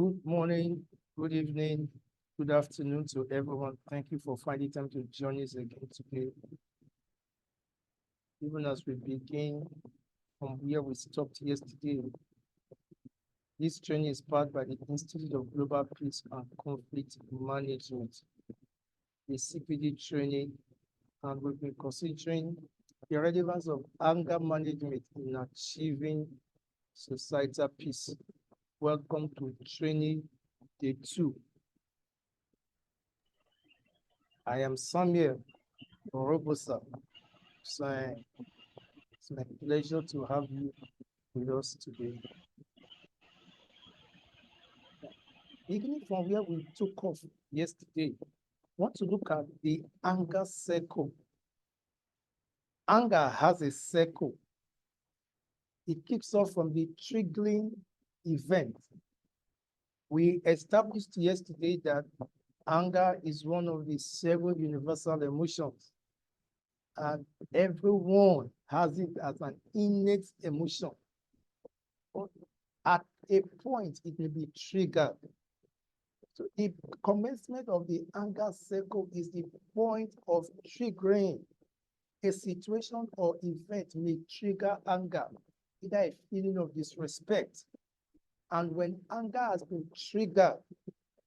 Good morning, good evening, good afternoon to everyone. Thank you for finding time to join us again today. Even as we begin from where we stopped yesterday, this training is powered by the Institute of Global Peace and Conflict Management, the CPD training, and we've been considering the relevance of anger management in achieving societal peace. Welcome to training day 2. I am Samuel Robosa. So it's my pleasure to have you with us today. Beginning from where we took off yesterday, I want to look at the anger circle. Anger has a circle. It kicks off from the triggering event. We established yesterday that anger is one of the 7 universal emotions, and everyone has it as an innate emotion. But at a point, it may be triggered. So the commencement of the anger circle is the point of triggering. A situation or event may trigger anger, either a feeling of disrespect. And when anger has been triggered,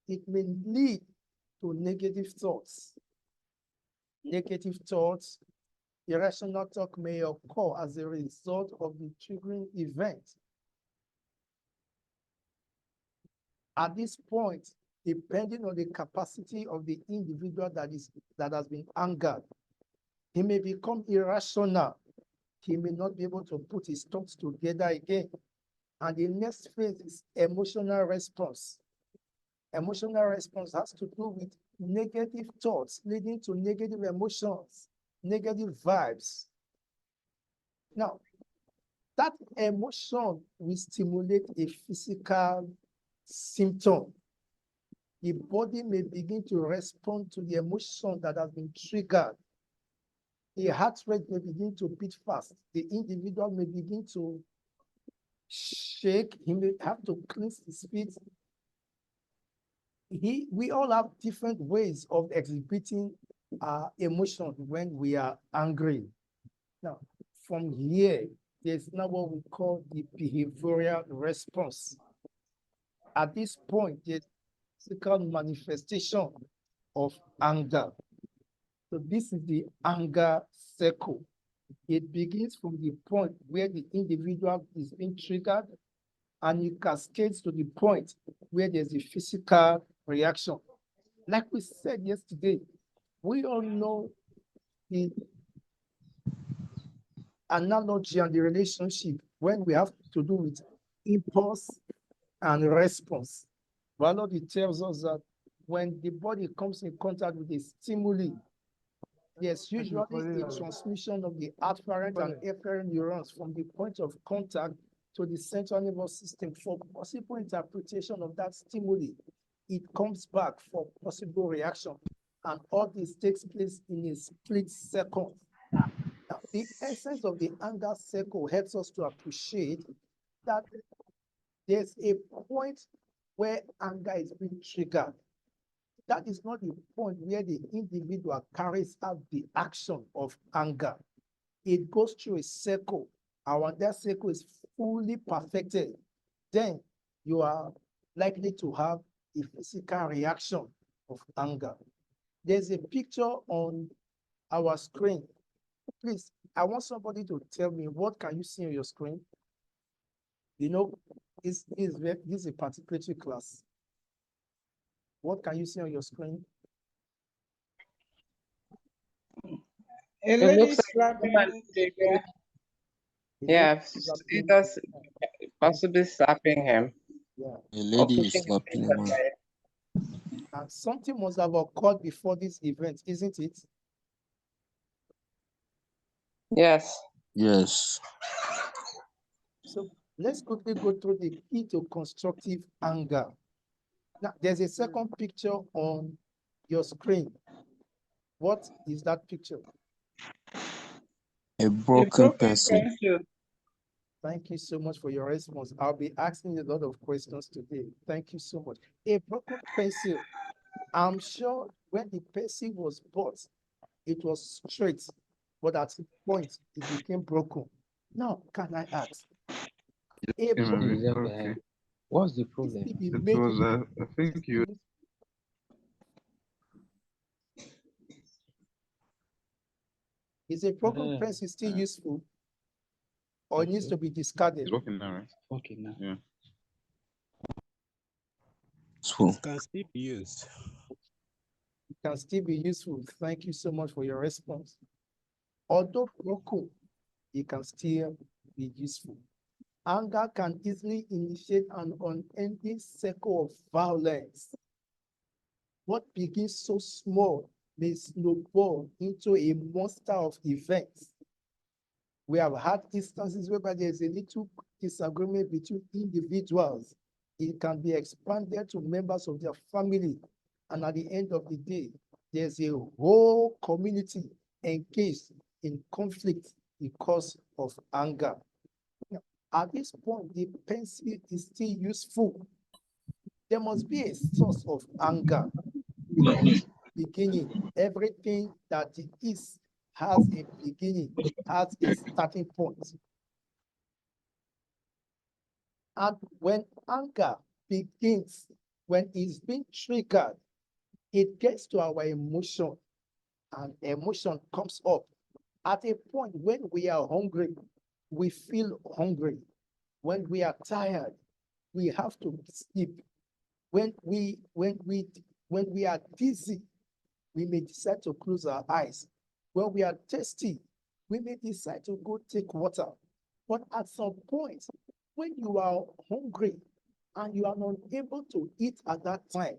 it may lead to negative thoughts. Negative thoughts, irrational talk may occur as a result of the triggering event. At this point, depending on the capacity of the individual that has been angered, he may become irrational. He may not be able to put his thoughts together again. And the next phase is emotional response. Emotional response has to do with negative thoughts leading to negative emotions, negative vibes. Now, that emotion will stimulate a physical symptom. The body may begin to respond to the emotion that has been triggered. The heart rate may begin to beat fast. The individual may begin to shake. He may have to cleanse his feet. We all have different ways of exhibiting our emotions when we are angry. Now, from here, there's now what we call the behavioral response. At this point, there's physical manifestation of anger. So this is the anger circle. It begins from the point where the individual is being triggered, and it cascades to the point where there's a physical reaction. Like we said yesterday, we all know the analogy and the relationship when we have to do with impulse and response. Biology tells us that when the body comes in contact with a stimuli, there's usually a transmission of the afferent and efferent neurons from the point of contact to the central nervous system for possible interpretation of that stimuli. It comes back for possible reaction, and all this takes place in a split second. Now, the essence of the anger circle helps us to appreciate that there's a point where anger is being triggered. That is not the point where the individual carries out the action of anger. It goes through a circle, and when that circle is fully perfected, then you are likely to have a physical reaction of anger. There's a picture on our screen. Please, I want somebody to tell me, what can you see on your screen? You know, this is a participatory class. What can you see on your screen? A lady slapping the guy. Yeah, it does possibly slapping him. Yeah. A lady is Pushing him slapping in the one. head. And something must have occurred before this event, isn't it? Yes. Yes. So let's quickly go through the key to constructive anger. Now, there's a second picture on your screen. What is that picture? A A broken broken person. pencil. Thank you so much for your response. I'll be asking you a lot of questions today. Thank you so much. A broken pencil. I'm sure when the pencil was bought, it was straight, but at some point it became broken. Now, can I ask? A broken Okay. What's the is problem? still be It making was, I think you, is a broken pencil still useful or it needs to be discarded? it's working now, right? Okay, now. Yeah. It can still be used. It can still be useful. Thank you so much for your response. Although broken, it can still be useful. Anger can easily initiate an unending cycle of violence. What begins so small may snowball into a monster of events. We have had instances whereby there's a little disagreement between individuals. It can be expanded to members of their family. And at the end of the day, there's a whole community engaged in conflict because of anger. At this point, the pencil is still useful. There must be a source of anger. Beginning, everything that it is has a beginning, has a starting point. And when anger begins, when it's being triggered, it gets to our emotion, and emotion comes up. At a point when we are hungry, we feel hungry. When we are tired, we have to sleep. When we are dizzy, we may decide to close our eyes. When we are thirsty, we may decide to go take water. But at some point, when you are hungry and you are not able to eat at that time,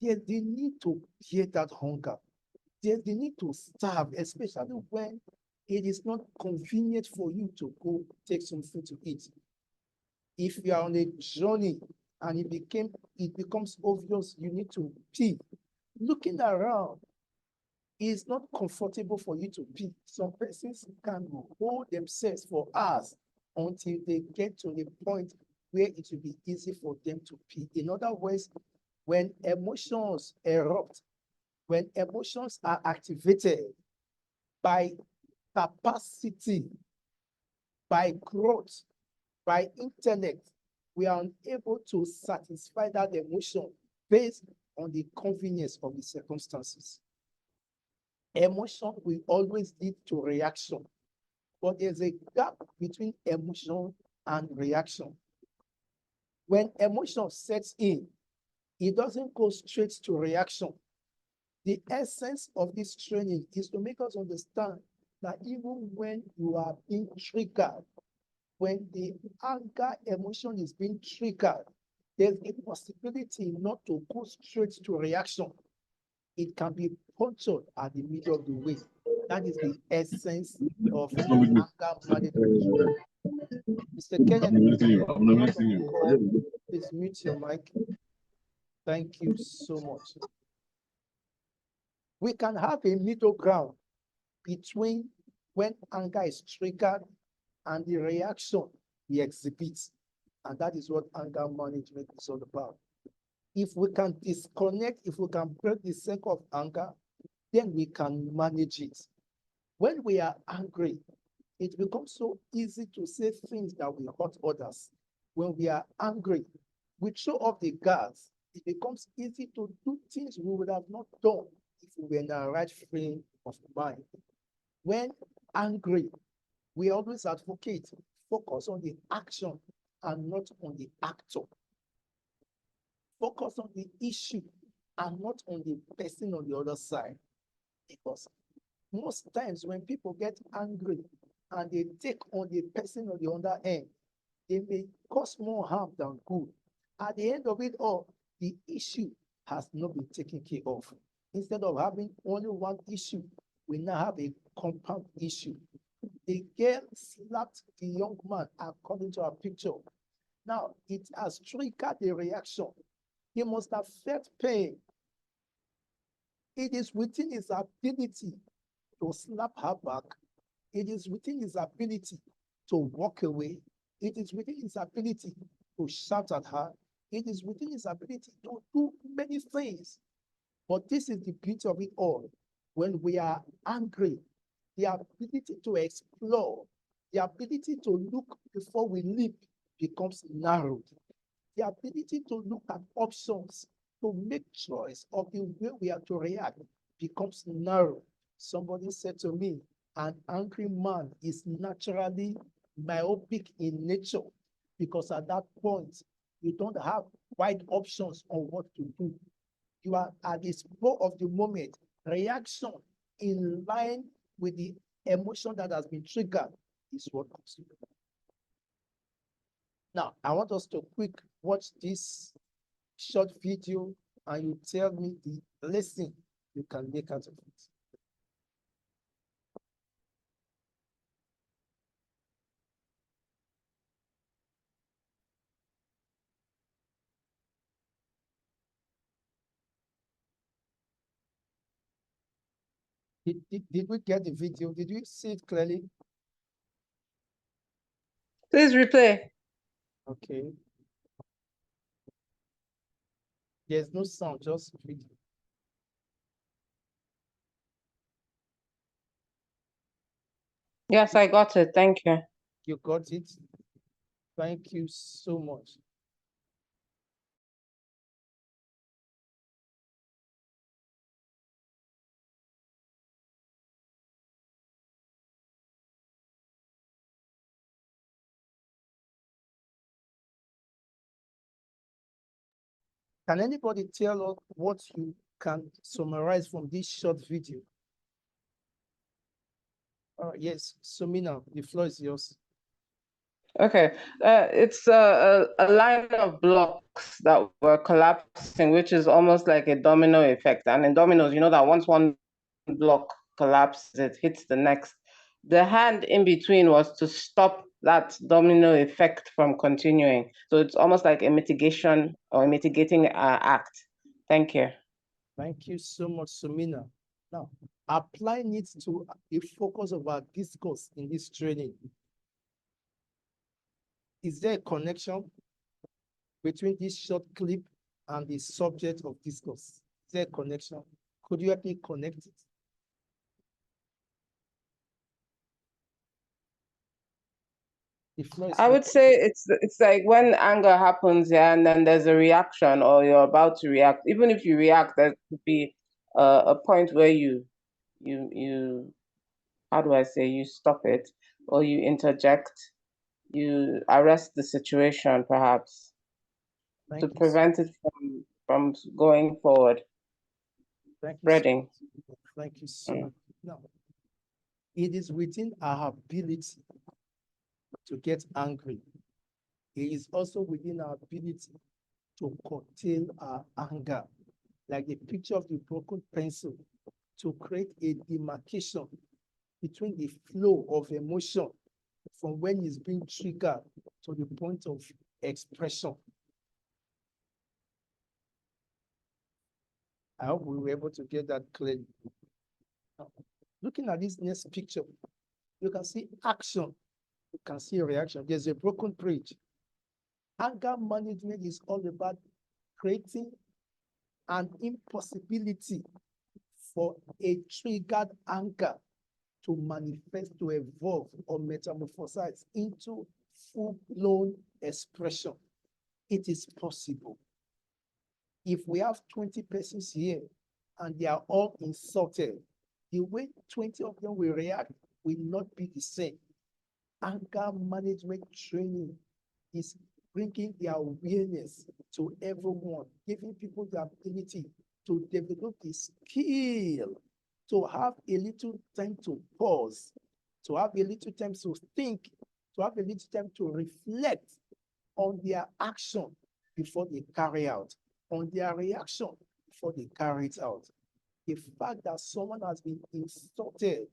there's the need to hear that hunger. There's the need to starve, especially when it is not convenient for you to go take some food to eat. If you are on a journey and it becomes obvious you need to pee, looking around is not comfortable for you to pee. Some persons can hold themselves for hours until they get to the point where it will be easy for them to pee. In other words, when emotions erupt, when emotions are activated by capacity, by growth, by intellect, we are unable to satisfy that emotion based on the convenience of the circumstances. Emotion will always lead to reaction, but there's a gap between emotion and reaction. When emotion sets in, it doesn't go straight to reaction. The essence of this training is to make us understand that even when you are being triggered, when the anger emotion is being triggered, there's a possibility not to go straight to reaction. It can be punctured at the middle of the way. That is the essence of anger management. Mr. Kenneth, please mute your mic. Thank you so much. We can have a middle ground between when anger is triggered and the reaction we exhibit. And that is what anger management is all about. If we can disconnect, if we can break the cycle of anger, then we can manage it. When we are angry, it becomes so easy to say things that will hurt others. When we are angry, we throw off the gas. It becomes easy to do things we would have not done if we were in our right frame of mind. When angry, we always advocate, focus on the action and not on the actor. Focus on the issue and not on the person on the other side. Because most times when people get angry and they take on the person on the other end, they may cause more harm than good. At the end of it all, the issue has not been taken care of. Instead of having only one issue, we now have a compound issue. The girl slapped the young man according to our picture. Now, it has triggered a reaction. He must have felt pain. It is within his ability to slap her back. It is within his ability to walk away. It is within his ability to shout at her. It is within his ability to do many things. But this is the beauty of it all. When we are angry, the ability to explore, the ability to look before we leap becomes narrowed. The ability to look at options, to make choice of the way we are to react becomes narrow. Somebody said to me, an angry man is naturally myopic in nature because at that point, you don't have wide options on what to do. You are at the spur of the moment, reaction in line with the emotion that has been triggered is what comes to you. Now, I want us to quick watch this short video and you tell me the lesson you can make out of it. Did we get the video? Did you see it clearly? Please replay. Okay. There's no sound, just video. Yes, I got it. Thank you. You got it? Thank you so much. Can anybody tell us what you can summarize from this short video? Yes, Sumina, the floor is yours. Okay, it's a line of blocks that were collapsing, which is almost like a domino effect. And in dominoes, you know that once one block collapses, it hits the next. The hand in between was to stop that domino effect from continuing. So it's almost like a mitigation or a mitigating act. Thank you. Thank you so much, Sumina. Now, applying it to the focus of our discourse in this training. Is there a connection between this short clip and the subject of discourse? Is there a connection? Could you help me connect it? I would say it's like when anger happens, yeah, and then there's a reaction or you're about to react. Even if you react, there could be a point where you how do I say, you stop it or you interject, you arrest the situation perhaps to prevent it from going forward, spreading. Thank you so much. Now, it is within our ability to get angry. It is also within our ability to curtail our anger, like the picture of the broken pencil, to create a demarcation between the flow of emotion from when it's being triggered to the point of expression. I hope we were able to get that clearly. Looking at this next picture, you can see action, you can see reaction. There's a broken bridge. Anger management is all about creating an impossibility for a triggered anger to manifest, to evolve or metamorphosize into full-blown expression. It is possible. If we have 20 persons here and they are all insulted, the way 20 of them will react will not be the same. Anger management training is bringing the awareness to everyone, giving people the ability to develop the skill, to have a little time to pause, to have a little time to think, to have a little time to reflect on their action before they carry out, on their reaction before they carry it out. The fact that someone has been insulted,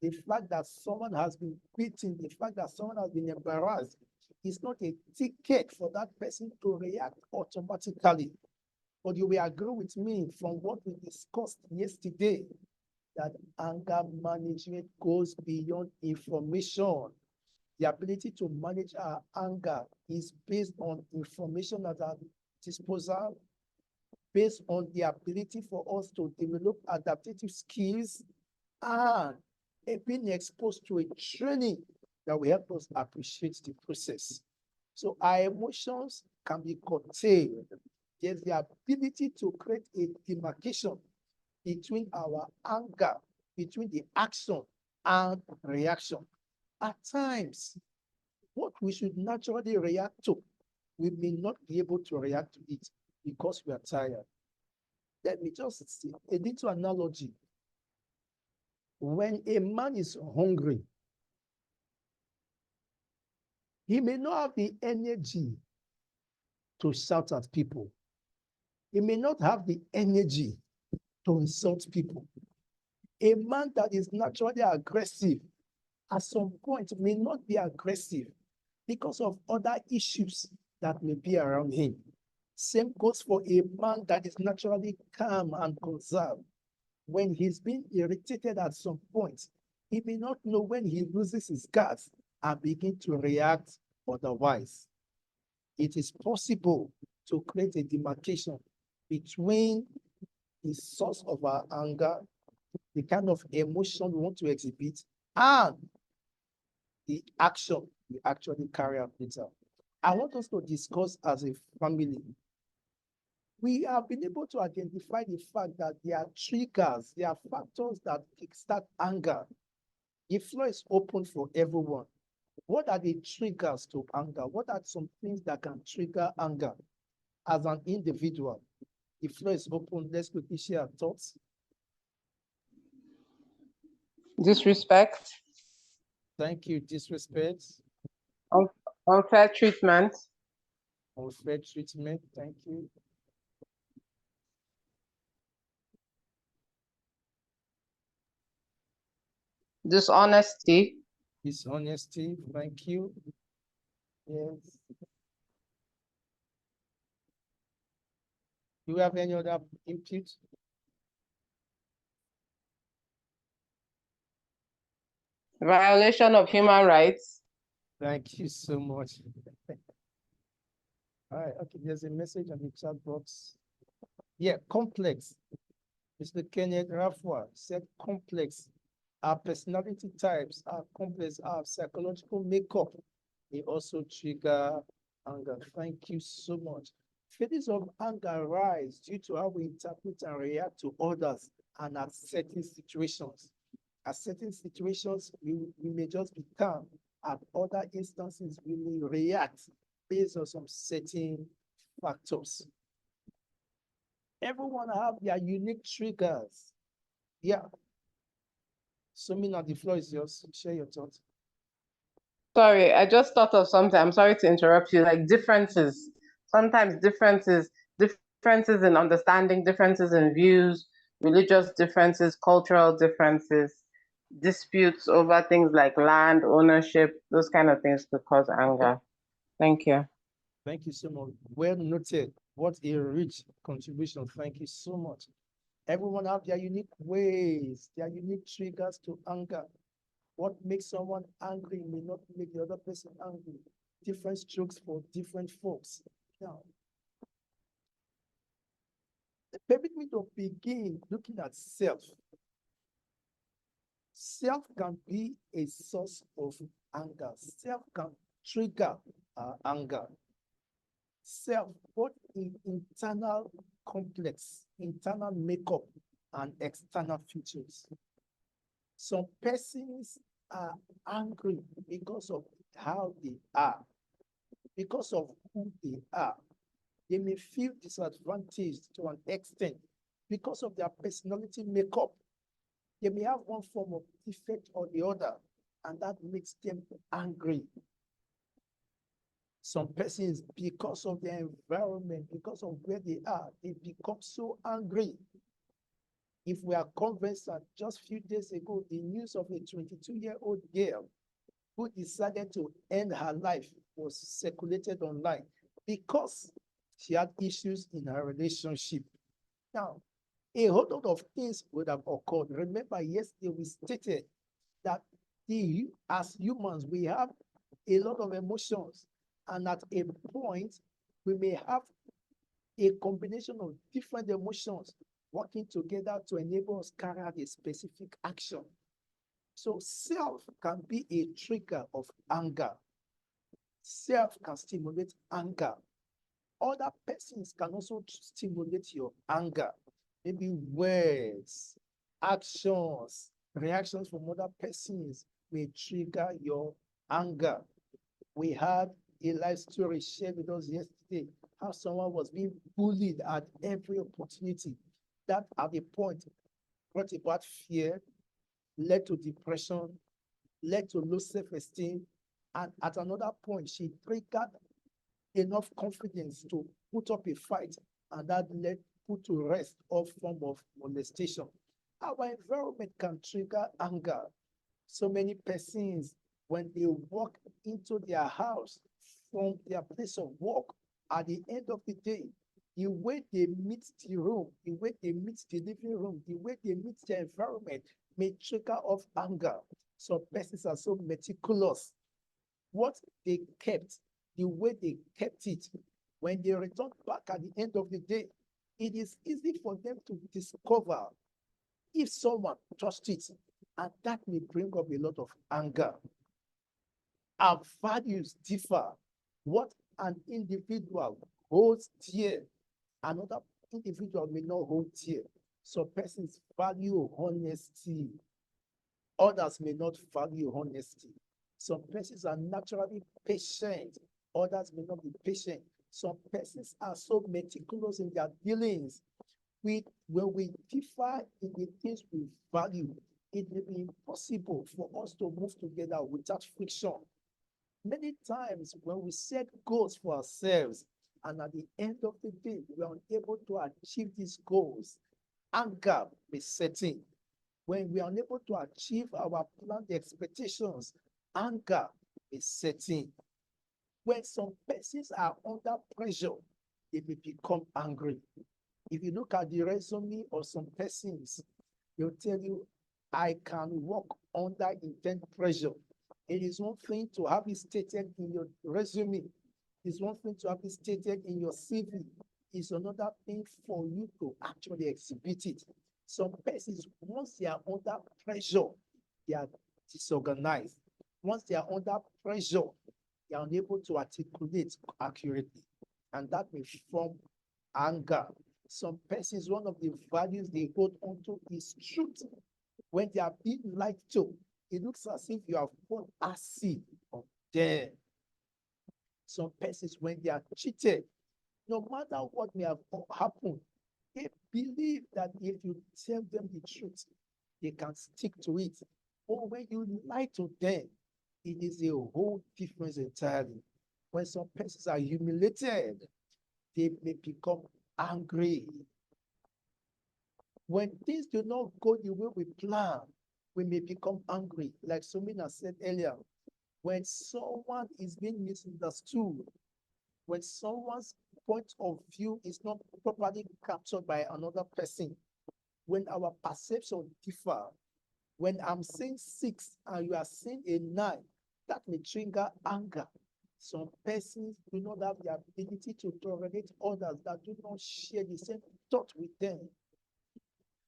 the fact that someone has been beaten, the fact that someone has been embarrassed is not a ticket for that person to react automatically. But you will agree with me from what we discussed yesterday that anger management goes beyond information. The ability to manage our anger is based on information at our disposal, based on the ability for us to develop adaptive skills and being exposed to a training that will help us appreciate the process. So our emotions can be curtailed. There's the ability to create a demarcation between our anger, between the action and reaction. At times, what we should naturally react to, we may not be able to react to it because we are tired. Let me just see a little analogy. When a man is hungry, he may not have the energy to shout at people. He may not have the energy to insult people. A man that is naturally aggressive at some point may not be aggressive because of other issues that may be around him. Same goes for a man that is naturally calm and conserved. When he's being irritated at some point, he may not know when he loses his guards and begin to react otherwise. It is possible to create a demarcation between the source of our anger, the kind of emotion we want to exhibit, and the action we actually carry out later. I want us to discuss as a family. We have been able to identify the fact that there are triggers, there are factors that kickstart anger. The floor is open for everyone. What are the triggers to anger? What are some things that can trigger anger as an individual? The floor is open. Let's quickly share our thoughts. Disrespect. Thank you. Disrespect. Unfair treatment. Unfair treatment. Thank you. Dishonesty. Dishonesty. Thank you. Yes. Do you have any other input? Violation of human rights. Thank you so much. All right, okay, there's a message on the chat box. Yeah, complex. Mr. Kenneth Rafwa said complex. Our personality types are complex, our psychological makeup. They also trigger anger. Thank you so much. Feelings of anger rise due to how we interpret and react to others and at certain situations. At certain situations, we may just be calm. At other instances, we may react based on some certain factors. Everyone have their unique triggers. Yeah. So, Mina, the floor is yours. Share your thoughts. Sorry, I just thought of something. I'm sorry to interrupt you. Like differences. Sometimes differences in understanding, differences in views, religious differences, cultural differences, disputes over things like land, ownership, those kind of things could cause anger. Thank you. Thank you so much. Well noted. What a rich contribution. Thank you so much. Everyone have their unique ways, their unique triggers to anger. What makes someone angry may not make the other person angry. Different strokes for different folks. Now, permit me to begin looking at self. Self can be a source of anger. Self can trigger anger. Self, both in internal complex, internal makeup, and external features. Some persons are angry because of how they are, because of who they are. They may feel disadvantaged to an extent because of their personality makeup. They may have one form of defect or the other, and that makes them angry. Some persons, because of their environment, because of where they are, they become so angry. If we are conversant, just a few days ago, the news of a 22-year-old girl who decided to end her life was circulated online because she had issues in her relationship. Now, a whole lot of things would have occurred. Remember, yesterday we stated that as humans, we have a lot of emotions. And at a point, we may have a combination of different emotions working together to enable us carry out a specific action. So self can be a trigger of anger. Self can stimulate anger. Other persons can also stimulate your anger. Maybe words, actions, reactions from other persons may trigger your anger. We had a life story shared with us yesterday, how someone was being bullied at every opportunity. That at a point brought about fear, led to depression, led to low self-esteem, and at another point, she triggered enough confidence to put up a fight, and that led put to rest all form of molestation. Our environment can trigger anger. So many persons, when they walk into their house from their place of work, at the end of the day, the way they meet the room, the way they meet the living room, the way they meet the environment may trigger off anger. Some persons are so meticulous. What they kept, the way they kept it, when they return back at the end of the day, it is easy for them to discover if someone touched it, and that may bring up a lot of anger. Our values differ. What an individual holds dear, another individual may not hold dear. Some persons value honesty, others may not value honesty. Some persons are naturally patient, others may not be patient. Some persons are so meticulous in their dealings. When we differ in the things we value, it may be impossible for us to move together without friction. Many times when we set goals for ourselves, and at the end of the day, we are unable to achieve these goals, anger may set in. When we are unable to achieve our planned expectations, anger is setting. When some persons are under pressure, they may become angry. If you look at the resume of some persons, they'll tell you, I can work under intense pressure. It is one thing to have it stated in your resume. It's one thing to have it stated in your CV. It's another thing for you to actually exhibit it. Some persons, once they are under pressure, they are disorganized. Once they are under pressure, they are unable to articulate accurately, and that may form anger. Some persons, one of the values they hold onto is truth. When they are being lied to, it looks as if you have poured acid on them. Some persons, when they are cheated, no matter what may have happened, they believe that if you tell them the truth, they can stick to it. But when you lie to them, it is a whole difference entirely. When some persons are humiliated, they may become angry. When things do not go the way we plan, we may become angry. Like Sumina said earlier, when someone is being misunderstood, when someone's point of view is not properly captured by another person, when our perception differ, when I'm saying 6 and you are saying a 9, that may trigger anger. Some persons do not have the ability to tolerate others that do not share the same thought with them.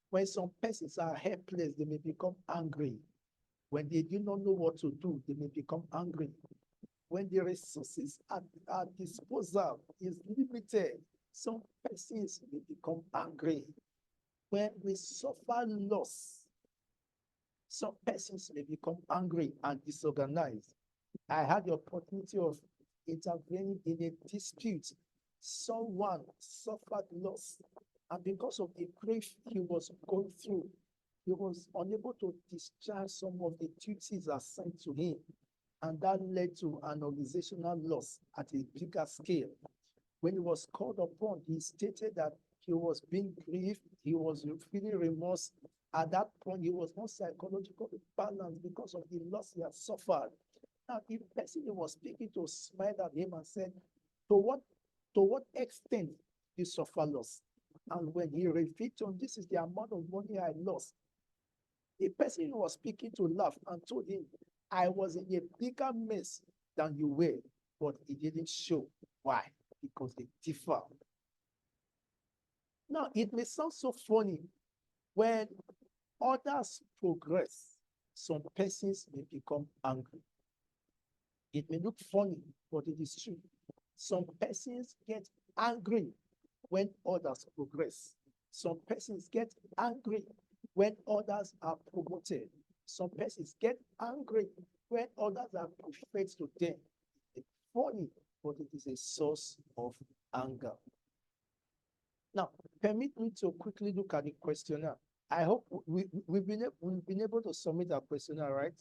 When some persons are helpless, they may become angry. When they do not know what to do, they may become angry. When the resources at our disposal is limited, some persons may become angry. When we suffer loss, some persons may become angry and disorganized. I had the opportunity of intervening in a dispute. Someone suffered loss, and because of the grief he was going through, he was unable to discharge some of the duties assigned to him, and that led to an organizational loss at a bigger scale. When he was called upon, he stated that he was being grieved, he was feeling remorse. At that point, he was not psychologically balanced because of the loss he had suffered. Now, the person he was speaking to smiled at him and said, to what extent you suffer loss? And when he revealed to him, this is the amount of money I lost, the person who was speaking to laughed and told him, I was in a bigger mess than you were, but it didn't show. Why? Because they differ. Now, it may sound so funny when others progress, some persons may become angry. It may look funny, but it is true. Some persons get angry when others progress. Some persons get angry when others are promoted. Some persons get angry when others are preferred to them. It's funny, but it is a source of anger. Now, permit me to quickly look at the questionnaire. I hope we've been able to submit our questionnaire, right?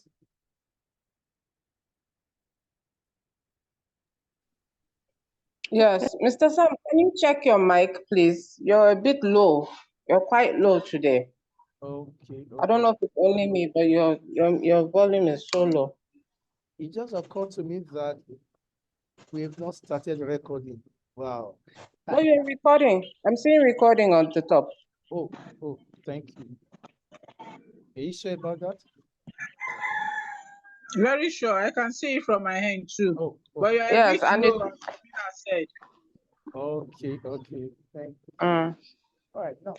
Yes, Mr. Sam, can you check your mic, please? You're a bit low. You're quite low today. Okay. I don't know if it's only me, but your volume is so low. It just occurred to me that we have not started recording. Wow. No, you're recording. I'm seeing recording on the top. Oh, thank you. Are you sure about that? Very sure. I can see it from my hand too. Oh, But you're a Yes, bit and low, as Mina said. okay. Thank you. Mm. All right, now,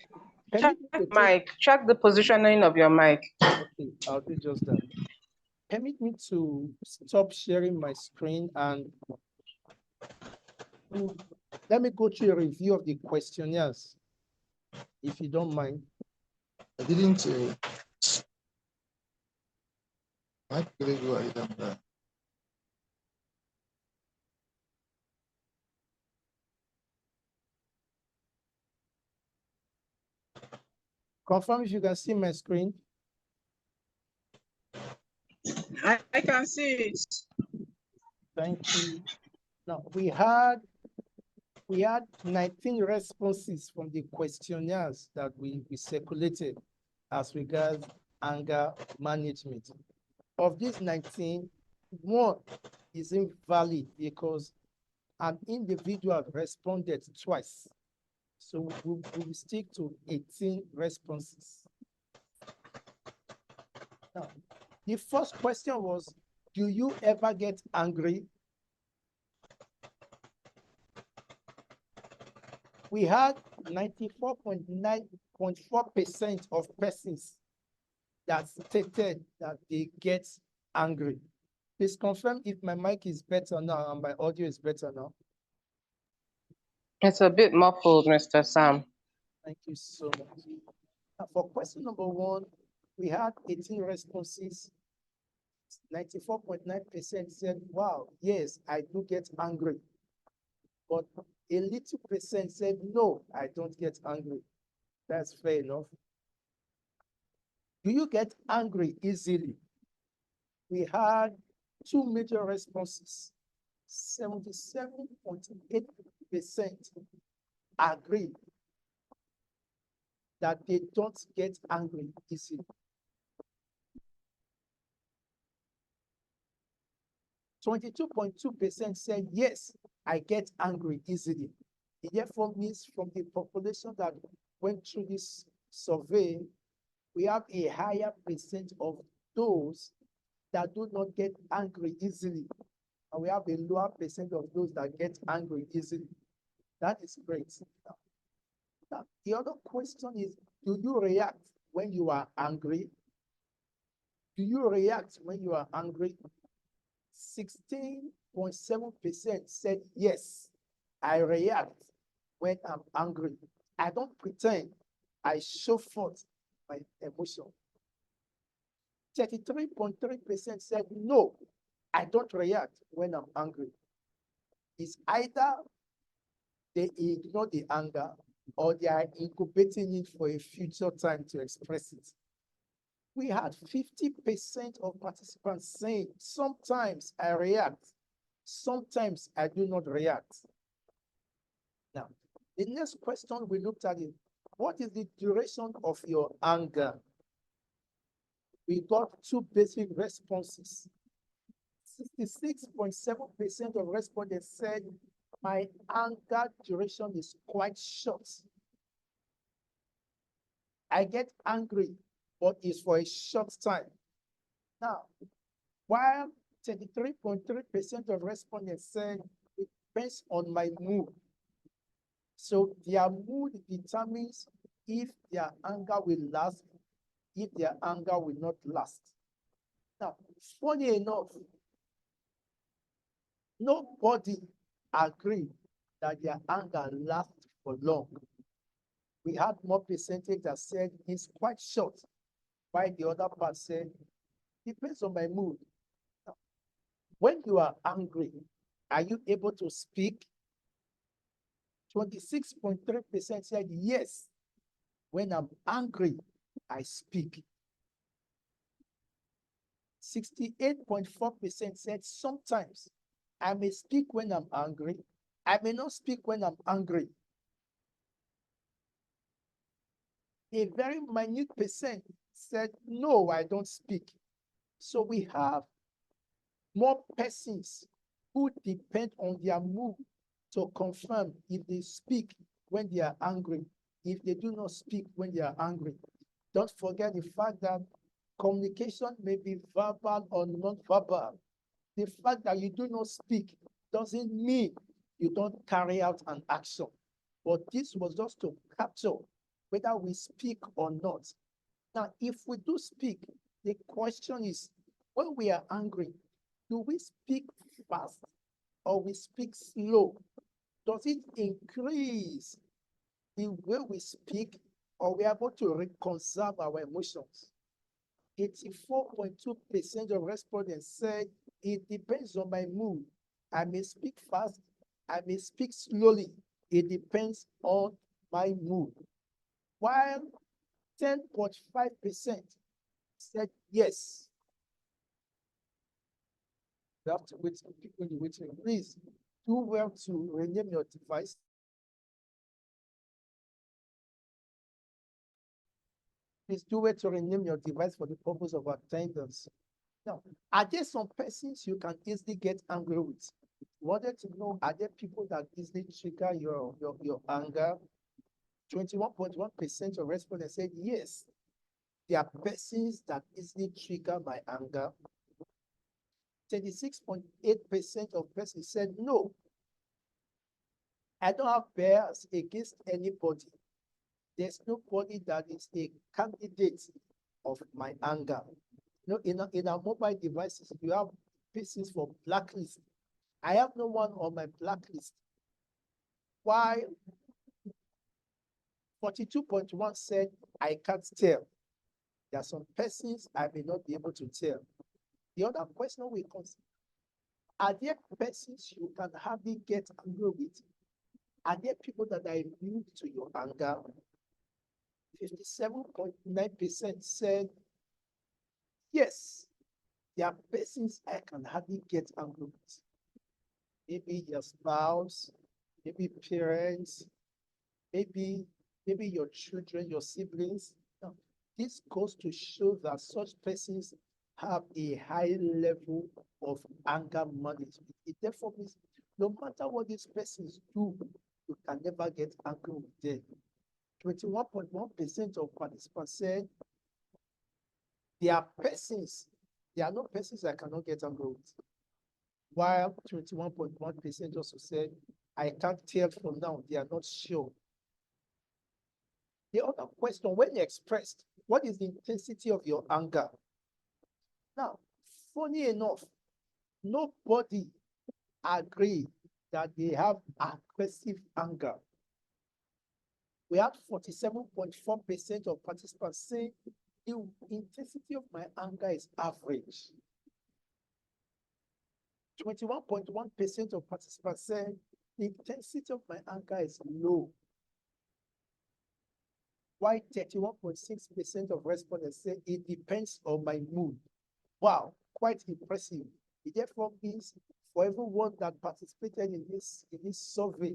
Check permit me to take, mic. Check the positioning of your mic. okay, I'll do just that. Permit me to stop sharing my screen and let me go through a review of the questionnaires, if you don't mind. I didn't. I couldn't go ahead and that. Confirm if you can see my screen. I can see it. Thank you. Now, we had 19 responses from the questionnaires that we circulated as regards anger management. Of these 19, one is invalid because an individual responded twice. So we will stick to 18 responses. Now, the first question was, do you ever get angry? We had 94.9.4% of persons that stated that they get angry. Please confirm if my mic is better now and my audio is better now. It's a bit muffled, Mr. Sam. Thank you so much. Now, for question number one, we had 18 responses. 94.9% said, wow, yes, I do get angry. But a little percent said, no, I don't get angry. That's fair enough. Do you get angry easily? We had two major responses. 77.8% agree that they don't get angry easily. 22.2% said, yes, I get angry easily. It therefore means from the population that went through this survey, we have a higher percent of those that do not get angry easily. And we have a lower percent of those that get angry easily. That is great. Now, the other question is, do you react when you are angry? Do you react when you are angry? 16.7% said, yes, I react when I'm angry. I don't pretend. I show forth my emotion. 33.3% said, no, I don't react when I'm angry. It's either they ignore the anger or they are incubating it for a future time to express it. We had 50% of participants saying, sometimes I react, sometimes I do not react. Now, the next question we looked at is, what is the duration of your anger? We got two basic responses. 66.7% of respondents said, my anger duration is quite short. I get angry, but it's for a short time. Now, while 33.3% of respondents said it depends on my mood. So their mood determines if their anger will last, if their anger will not last. Now, funny enough, nobody agreed that their anger lasts for long. We had more percentage that said it's quite short, while the other part said, depends on my mood. Now, when you are angry, are you able to speak? 26.3% said yes. When I'm angry, I speak. 68.4% said sometimes I may speak when I'm angry. I may not speak when I'm angry. A very minute percent said, no, I don't speak. So we have more persons who depend on their mood to confirm if they speak when they are angry, if they do not speak when they are angry. Don't forget the fact that communication may be verbal or non-verbal. The fact that you do not speak doesn't mean you don't carry out an action. But this was just to capture whether we speak or not. Now, if we do speak, the question is, when we are angry, do we speak fast or we speak slow? Does it increase the way we speak, or we are able to conserve our emotions? 84.2% of respondents said it depends on my mood. I may speak fast, I may speak slowly. It depends on my mood. While 10.5% said yes. You have to wait when you wait. Please do well to rename your device. Please do well to rename your device for the purpose of attendance. Now, are there some persons you can easily get angry with? Wanted to know, are there people that easily trigger your anger? 21.1% of respondents said yes. There are persons that easily trigger my anger. 36.8% of persons said no. I don't have bias against anybody. There's nobody that is a candidate of my anger. You know, in our mobile devices, you have persons for blacklist. I have no one on my blacklist. Why? 42.1 said I can't tell. There are some persons I may not be able to tell. The other question we consider, are there persons you can hardly get angry with? Are there people that are immune to your anger? 57.9% said, yes, there are persons I can hardly get angry with. Maybe your spouse, maybe parents, maybe your children, your siblings. Now, this goes to show that such persons have a high level of anger management. It therefore means no matter what these persons do, you can never get angry with them. 21.1% of participants said there are no persons I cannot get angry with. While 21.1% also said, I can't tell for now, they are not sure. The other question, when expressed, what is the intensity of your anger? Now, funny enough, nobody agreed that they have aggressive anger. We had 47.4% of participants say the intensity of my anger is average. 21.1% of participants said the intensity of my anger is low. While 31.6% of respondents say it depends on my mood. Wow, quite impressive. It therefore means for everyone that participated in this survey,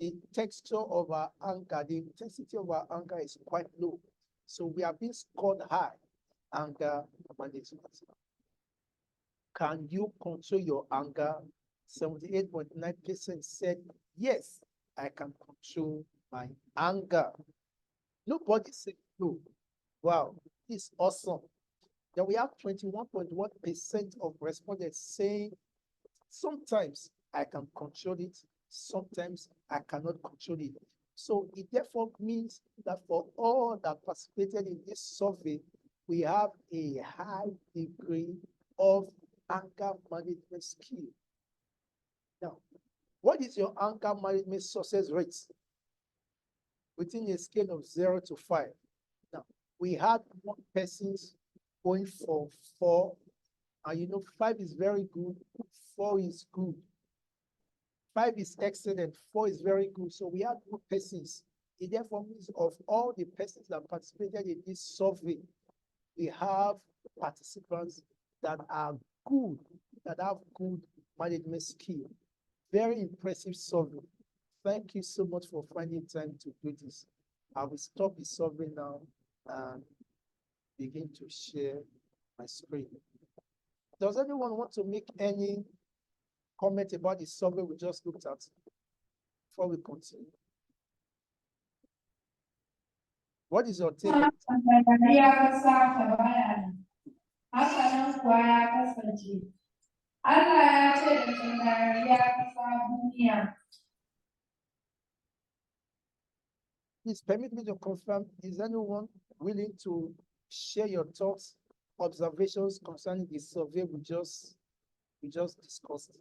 the texture of our anger, the intensity of our anger is quite low. So we are being scored high, anger management. Can you control your anger? 78.9% said, yes, I can control my anger. Nobody said no. Wow, it's awesome. Then we have 21.1% of respondents saying sometimes I can control it, sometimes I cannot control it. So it therefore means that for all that participated in this survey, we have a high degree of anger management skill. Now, what is your anger management success rate within a scale of 0 to 5? Now, we had one persons going for 4, and you know, 5 is very good, 4 is good. 5 is excellent, 4 is very good. So we had good persons. It therefore means of all the persons that participated in this survey, we have participants that are good, that have good management skill. Very impressive survey. Thank you so much for finding time to do this. I will stop the survey now and begin to share my screen. Does anyone want to make any comment about the survey we just looked at before we continue? What is your take? Please permit me to confirm, is anyone willing to share your thoughts, observations concerning the survey we just discussed?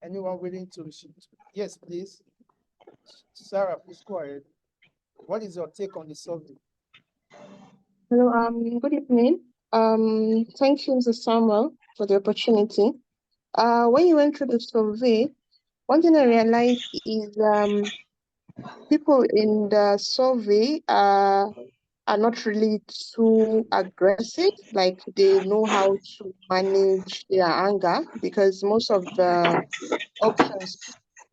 Anyone willing to? Yes, please. Sarah, please go ahead. What is your take on the survey? Hello, good evening. Thank you, Mr. Samuel, for the opportunity. When you went through the survey, one thing I realized is people in the survey are not really too aggressive, like they know how to manage their anger, because most of the options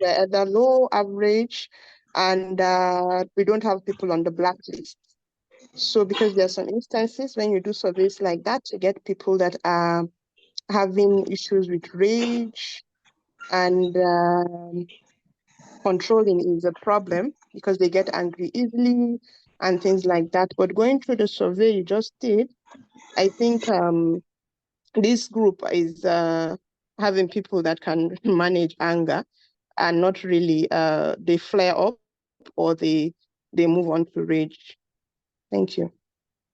were either low, average, and we don't have people on the blacklist. So because there are some instances when you do surveys like that, you get people that are having issues with rage, and controlling is a problem because they get angry easily and things like that. But going through the survey you just did, I think this group is having people that can manage anger and not really they flare up or they move on to rage. Thank you.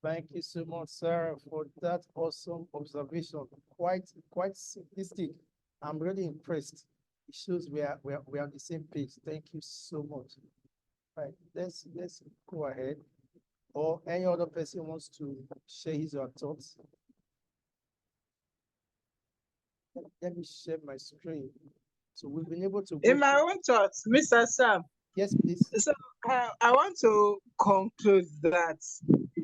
Thank you so much, Sarah, for that awesome observation. Quite simplistic. I'm really impressed. It shows we are on the same page. Thank you so much. Right, let's go ahead. Or any other person wants to share his or her thoughts. Let me share my screen. So we've been able to go In my own thoughts, Mr. Sam, Yes, please. so I want to conclude that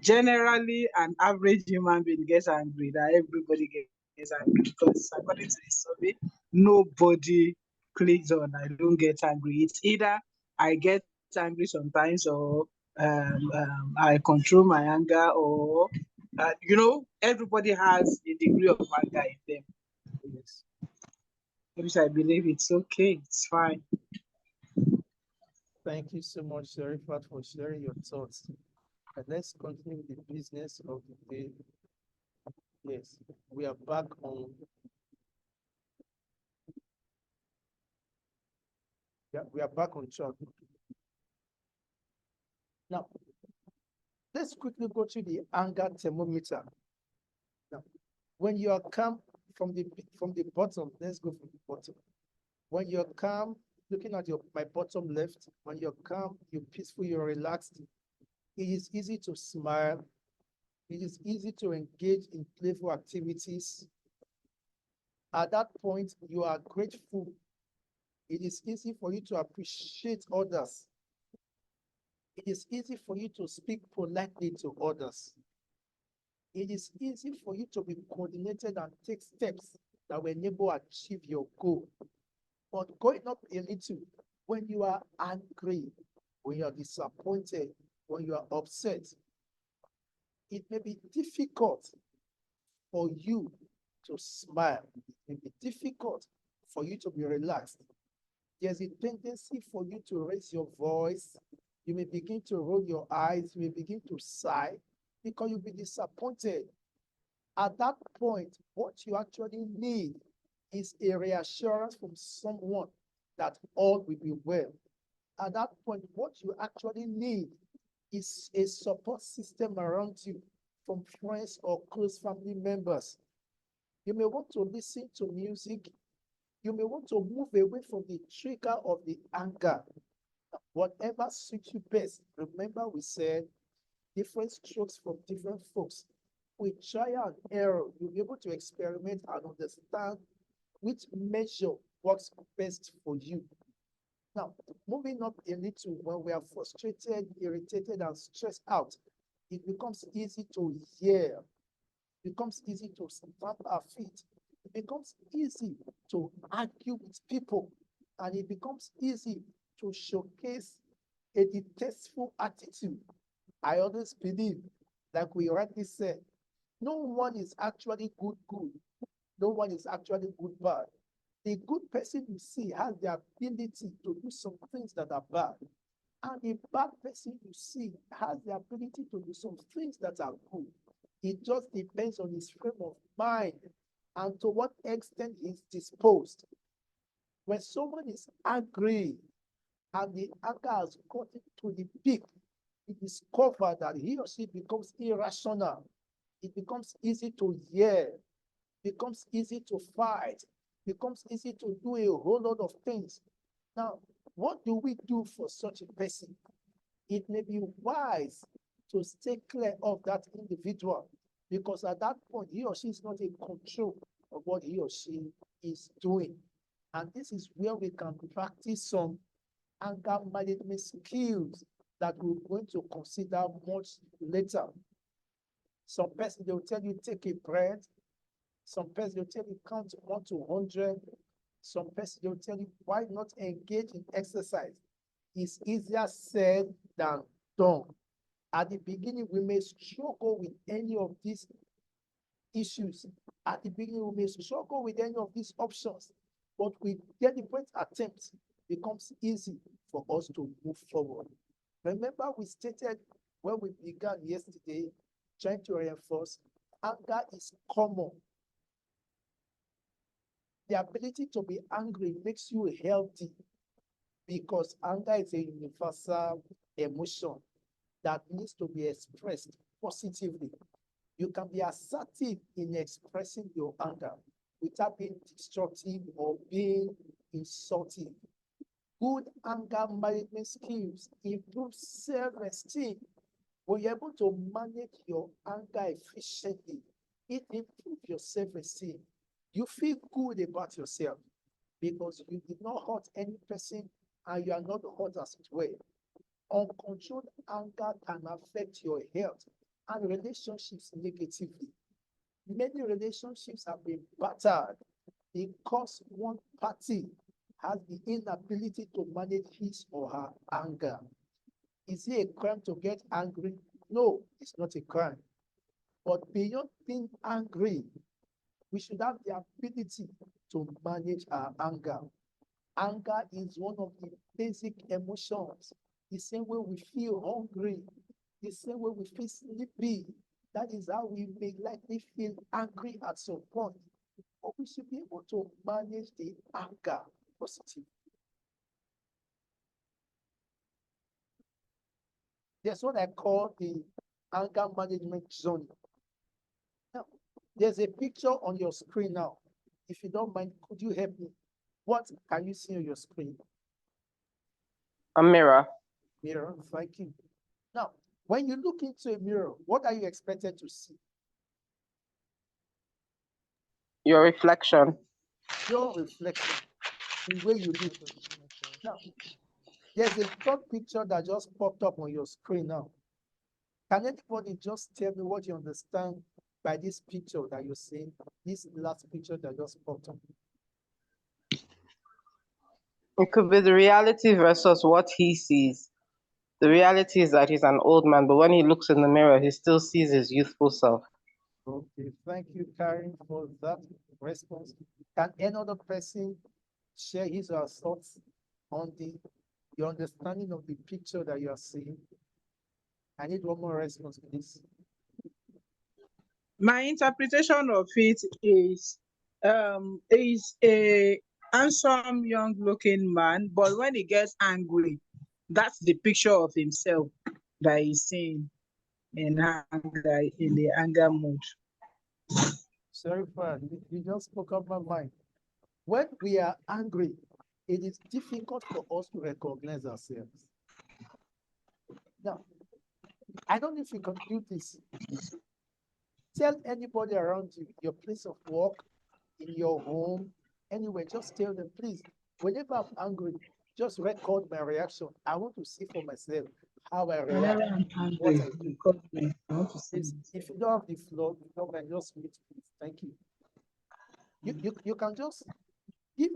generally an average human being gets angry, that everybody gets angry, because according to the survey, nobody clicks on I don't get angry. It's either I get angry sometimes, or I control my anger, or everybody has a degree of anger in them, Yes. which I believe it's okay, it's fine. Thank you so much, Sherifat, for sharing your thoughts. And let's continue with the business of the day. Yes, we are back on. Yeah, we are back on track. Now, let's quickly go to the anger thermometer. Now, when you are calm from the bottom, let's go from the bottom. When you're calm, looking at my bottom left, when you're calm, you're peaceful, you're relaxed, it is easy to smile. It is easy to engage in playful activities. At that point, you are grateful. It is easy for you to appreciate others. It is easy for you to speak politely to others. It is easy for you to be coordinated and take steps that will enable achieve your goal. But going up a little, when you are angry, when you are disappointed, when you are upset, it may be difficult for you to smile. It may be difficult for you to be relaxed. there's a tendency for you to raise your voice. You may begin to roll your eyes. You may begin to sigh because you'll be disappointed. At that point, what you actually need is a reassurance from someone that all will be well. At that point, what you actually need is a support system around you from friends or close family members. You may want to listen to music. You may want to move away from the trigger of the anger. Whatever suits you best. Remember, we said different strokes from different folks. With trial and error, you'll be able to experiment and understand which measure works best for you. Now, moving up a little, when we are frustrated, irritated, and stressed out, it becomes easy to yell. It becomes easy to stamp our feet. It becomes easy to argue with people. And it becomes easy to showcase a distasteful attitude. I always believe, like we rightly said, no one is actually good. No one is actually good bad. The good person you see has the ability to do some things that are bad. And the bad person you see has the ability to do some things that are good. It just depends on his frame of mind and to what extent he's disposed. When someone is angry and the anger has gotten to the peak, it is discovered that he or she becomes irrational. It becomes easy to yell, becomes easy to fight, becomes easy to do a whole lot of things. Now, what do we do for such a person? It may be wise to stay clear of that individual because at that point, he or she is not in control of what he or she is doing. And this is where we can practice some anger management skills that we're going to consider much later. Some person, they'll tell you, take a breath. Some person, they'll tell you, count 1 to 100. Some person, they'll tell you, why not engage in exercise? It's easier said than done. At the beginning, we may struggle with any of these issues. At the beginning, we may struggle with any of these options, but with deliberate attempts, it becomes easy for us to move forward. Remember, we stated when we began yesterday, trying to reinforce, anger is common. The ability to be angry makes you healthy because anger is a universal emotion that needs to be expressed positively. You can be assertive in expressing your anger without being destructive or being insulting. Good anger management skills improve self-esteem. When you're able to manage your anger efficiently, it improves your self-esteem. You feel good about yourself because you did not hurt any person and you are not hurt as well. Uncontrolled anger can affect your health and relationships negatively. Many relationships have been battered because one party has the inability to manage his or her anger. Is it a crime to get angry? No, it's not a crime. But beyond being angry, we should have the ability to manage our anger. Anger is one of the basic emotions. The same way we feel hungry, the same way we feel sleepy, that is how we may likely feel angry at some point. But we should be able to manage the anger positively. That's what I call the anger management zone. Now, there's a picture on your screen now. If you don't mind, could you help me? What can you see on your screen? A mirror. Mirror, thank you. Now, when you look into a mirror, what are you expected to see? Your reflection. Your reflection, the way you look. Now, there's a third picture that just popped up on your screen now. Can anybody just tell me what you understand by this picture that you're seeing? This last picture that just popped up. It could be the reality versus what he sees. The reality is that he's an old man, but when he looks in the mirror, he still sees his youthful self. Okay, thank you, Karen, for that response. Can another person share his or her thoughts on your understanding of the picture that you are seeing. I need one more response, please. My interpretation of it is a handsome young looking man, but when he gets angry, that's the picture of himself that he's seeing in anger, in the anger mood. Sorry, Fred, you just spoke up my mind. When we are angry, it is difficult for us to recognize ourselves. Now, I don't know if you can do this. Tell anybody around you, your place of work, in your home, anywhere, just tell them, please, whenever I'm angry, just record my reaction. I want to see for myself how I react, Whenever I'm what angry, I do. you call me. I want to see Please, it. if you don't have the floor, you know, can just mute, please. Thank you. You can just give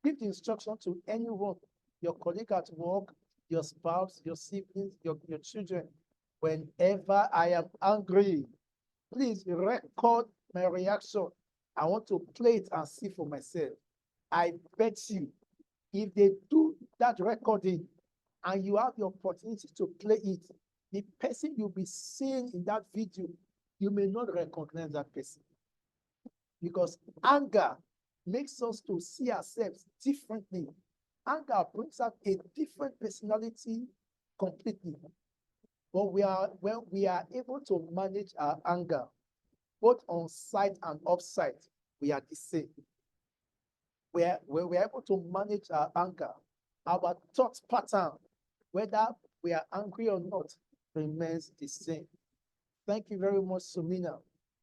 the instruction to anyone, your colleague at work, your spouse, your siblings, your children. Whenever I am angry, please record my reaction. I want to play it and see for myself. I bet you, if they do that recording and you have the opportunity to play it, the person you'll be seeing in that video, you may not recognize that person. Because anger makes us to see ourselves differently. Anger brings out a different personality completely. But when we are able to manage our anger, both on side and off side, we are the same. When we are able to manage our anger, our thought pattern, whether we are angry or not, remains the same. Thank you very much, Sumina.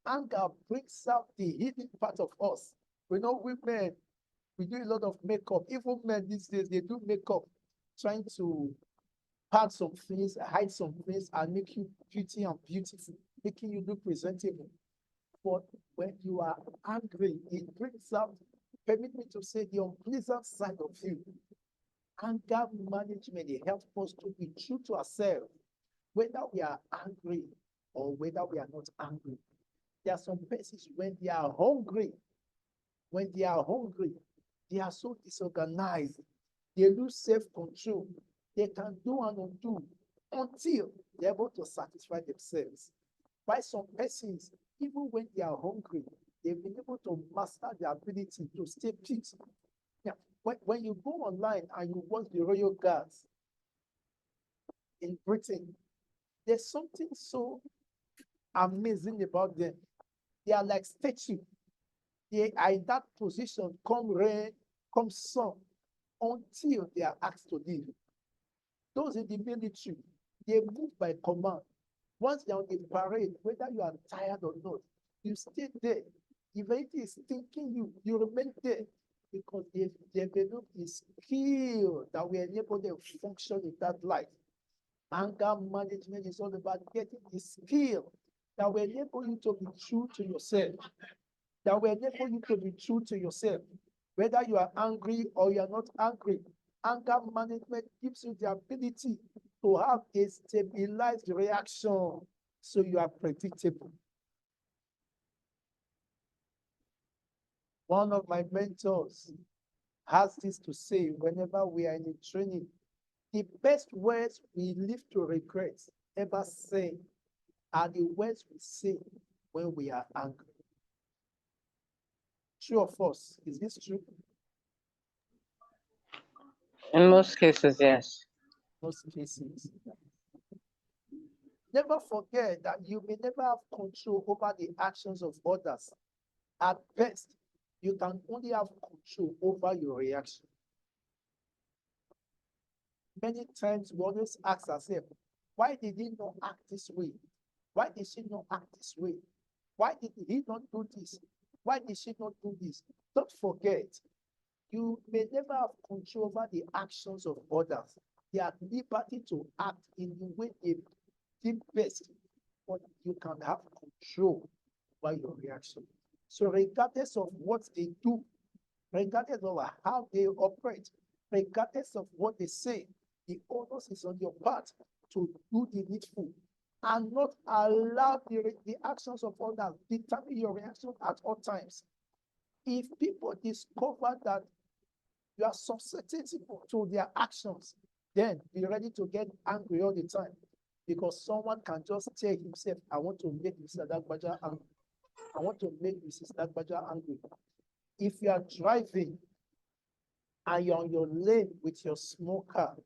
Anger brings out the hidden part of us. We know women, we do a lot of makeup. Even men these days, they do makeup, trying to hide some things, and make you pretty and beautiful, making you look presentable. But when you are angry, it brings out, permit me to say, the unpleasant side of you. Anger management, it helps us to be true to ourselves, whether we are angry or whether we are not angry. There are some persons when they are hungry, they are so disorganized, they lose self-control, they can do and undo until they're able to satisfy themselves. By some persons, even when they are hungry, they've been able to master the ability to stay put. Yeah, when you go online and you watch the royal guards in Britain, there's something so amazing about them. They are like statues. They are in that position, come rain, come sun, until they are asked to leave. Those in the military, they move by command. Once they're on the parade, whether you are tired or not, you stay there. If anything is thinking you, you remain there because they've developed the skill that will enable them to function in that life. Anger management is all about getting the skill that will enable you to be true to yourself. That will enable you to be true to yourself. Whether you are angry or you are not angry, anger management gives you the ability to have a stabilized reaction so you are predictable. One of my mentors has this to say whenever we are in a training: the best words we live to regret ever say are the words we say when we are angry. True or false? Is this true? In most cases, yes. Most cases. Never forget that you may never have control over the actions of others. At best, you can only have control over your reaction. Many times we always ask ourselves, why did he not act this way? Why did she not act this way? Why did he not do this? Why did she not do this? Don't forget, you may never have control over the actions of others. They are liberty to act in the way they deem best, but you can have control over your reaction. So regardless of what they do, regardless of how they operate, regardless of what they say, the onus is on your part to do the needful and not allow the actions of others determine your reaction at all times. If people discover that You are susceptible to their actions. Then be ready to get angry all the time because someone can just tell himself, I want to make Mr. Dagbaja angry. I want to make Mrs. Dagbaja angry. If you are driving and you're on your lane with your small car,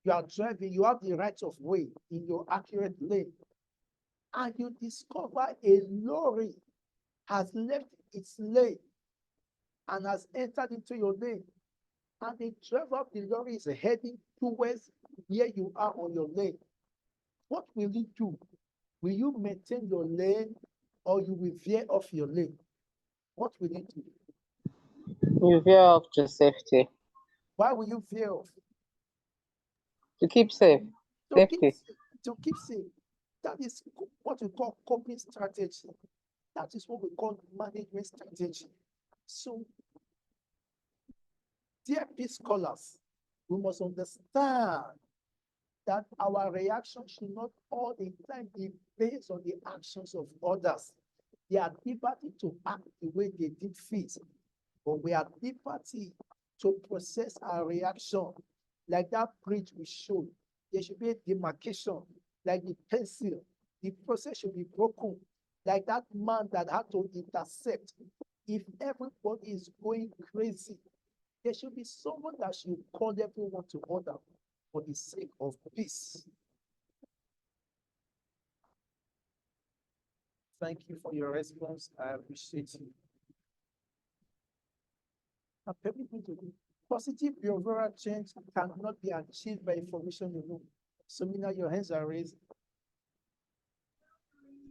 you are driving, you have the right of way in your accurate lane, and you discover a lorry has left its lane and has entered into your lane, and the driver of the lorry is heading towards where you are on your lane. What will you do? Will you maintain your lane or you will veer off your lane? What will you do? You veer off to safety. Why will you veer off? To keep safe. To keep, Safety. to keep safe. That is what we call coping strategy. That is what we call management strategy. So, dear peace scholars, we must understand that our reaction should not all the time be based on the actions of others. They are liberty to act the way they did fit, but we are liberty to process our reaction. Like that bridge we showed, there should be a demarcation, like the pencil. The process should be broken, like that man that had to intercept. If everybody is going crazy, there should be someone that should call everyone to order for the sake of peace. Thank you for your response. I appreciate you. Positive behavioral change cannot be achieved by information alone. So, Mina, your hands are raised.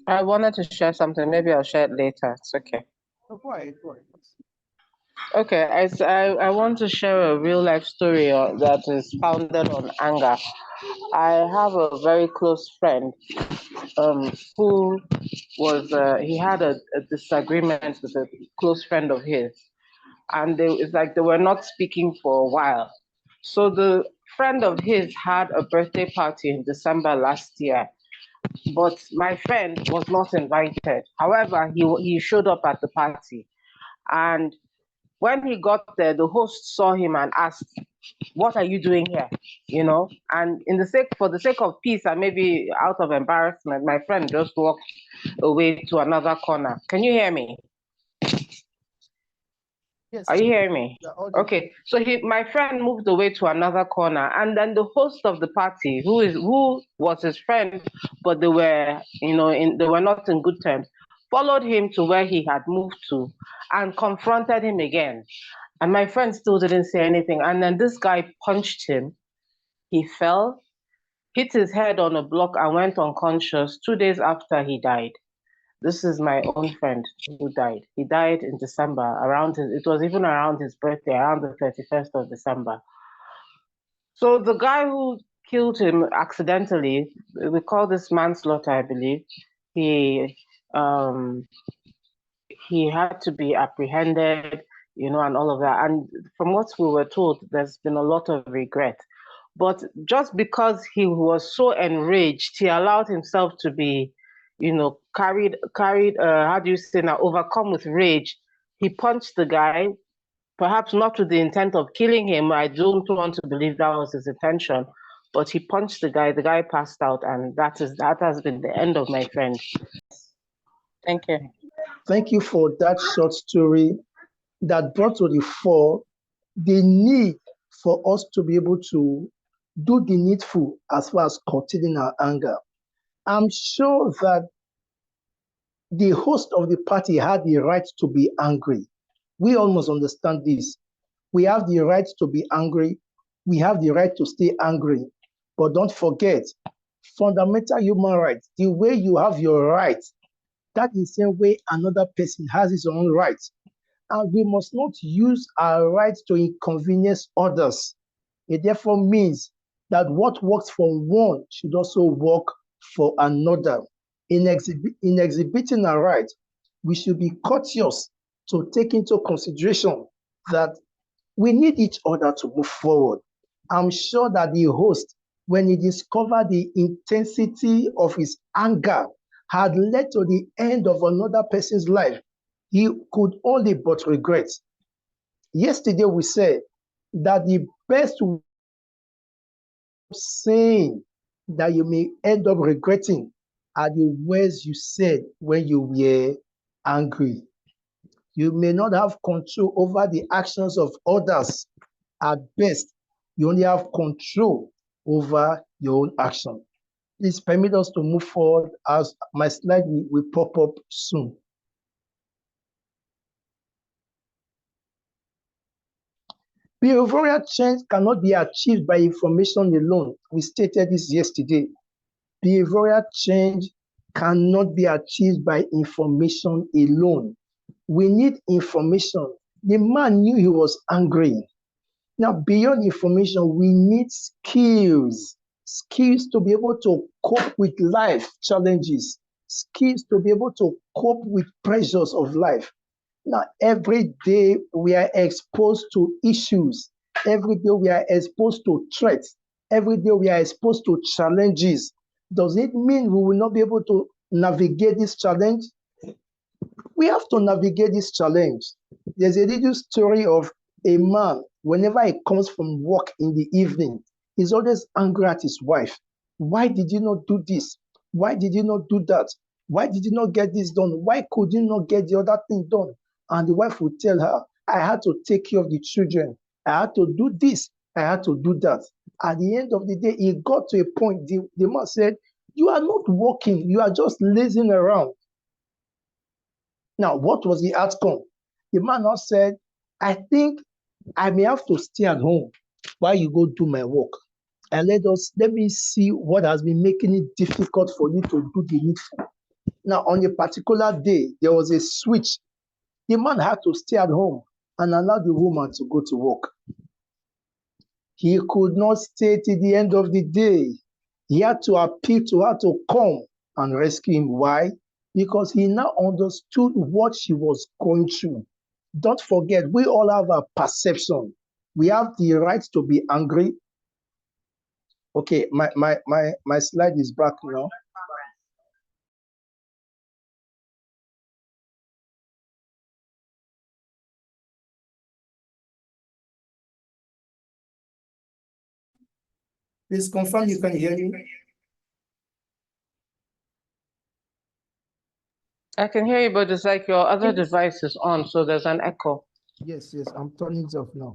I wanted to share something. Maybe I'll share it later. It's okay. Oh, go ahead, go ahead. Okay, I want to share a real life story that is founded on anger. I have a very close friend who was, he had a disagreement with a close friend of his. And it's like they were not speaking for a while. So the friend of his had a birthday party in December last year, but my friend was not invited. However, he showed up at the party. And when he got there, the host saw him and asked, "What are you doing here?" You know, and for the sake of peace and maybe out of embarrassment, my friend just walked away to another corner. Can you hear me? Yes. Are you hearing me? Okay. So my friend moved away to another corner, and then the host of the party, who was his friend, but they were, they were not in good terms, followed him to where he had moved to and confronted him again. And my friend still didn't say anything. And then this guy punched him. He fell, hit his head on a block, and went unconscious 2 days after he died. This is my own friend who died. He died in December, it was even around his birthday, around the 31st of December. So the guy who killed him accidentally, we call this manslaughter, I believe. He had to be apprehended, and all of that. And from what we were told, there's been a lot of regret. But just because he was so enraged, he allowed himself to be, carried, how do you say now, overcome with rage. He punched the guy, perhaps not with the intent of killing him. I don't want to believe that was his intention, but he punched the guy passed out, and that has been the end of my friend. Thank you. Thank you for that short story that brought to the fore the need for us to be able to do the needful as far as containing our anger. I'm sure that the host of the party had the right to be angry. We all must understand this. We have the right to be angry. We have the right to stay angry. But don't forget, fundamental human rights, the way you have your rights, that is the same way another person has his own rights. And we must not use our rights to inconvenience others. It therefore means that what works for one should also work for another. In exhibiting our rights, we should be courteous to take into consideration that we need each other to move forward. I'm sure that the host, when he discovered the intensity of his anger had led to the end of another person's life, he could only but regret. Yesterday we said that the best saying that you may end up regretting are the words you said when you were angry. You may not have control over the actions of others. At best, you only have control over your own action. Please permit us to move forward as my slide will pop up soon. Behavioral change cannot be achieved by information alone. We stated this yesterday. Behavioral change cannot be achieved by information alone. We need information. The man knew he was angry. Now, beyond information, we need skills. Skills to be able to cope with life challenges. Skills to be able to cope with pressures of life. Now, every day we are exposed to issues. Every day we are exposed to threats. Every day we are exposed to challenges. Does it mean we will not be able to navigate this challenge? We have to navigate this challenge. There's a little story of a man, whenever he comes from work in the evening, he's always angry at his wife. Why did you not do this? Why did you not do that? Why did you not get this done? Why could you not get the other thing done? And the wife would tell her, I had to take care of the children. I had to do this. I had to do that. At the end of the day, he got to a point, the man said, you are not working. You are just lazing around. Now, what was the outcome? The man now said, I think I may have to stay at home while you go do my work. And let me see what has been making it difficult for you to do the needful. Now, on a particular day, there was a switch. The man had to stay at home and allow the woman to go to work. He could not stay till the end of the day. He had to appeal to her to come and rescue him. Why? Because he now understood what she was going through. Don't forget, we all have a perception. We have the right to be angry. Okay, my slide is back now. Please confirm you can hear me. I can hear you, but it's like your other device is on, so there's an echo. Yes, I'm turning it off now.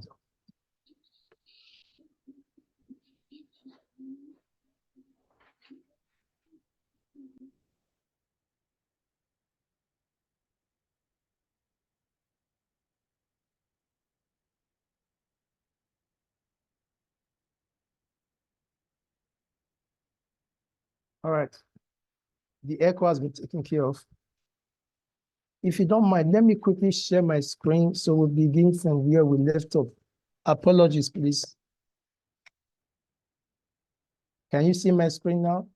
All right. The echo has been taken care of. If you don't mind, let me quickly share my screen so we'll begin from where we left off. Apologies, please. Can you see my screen now?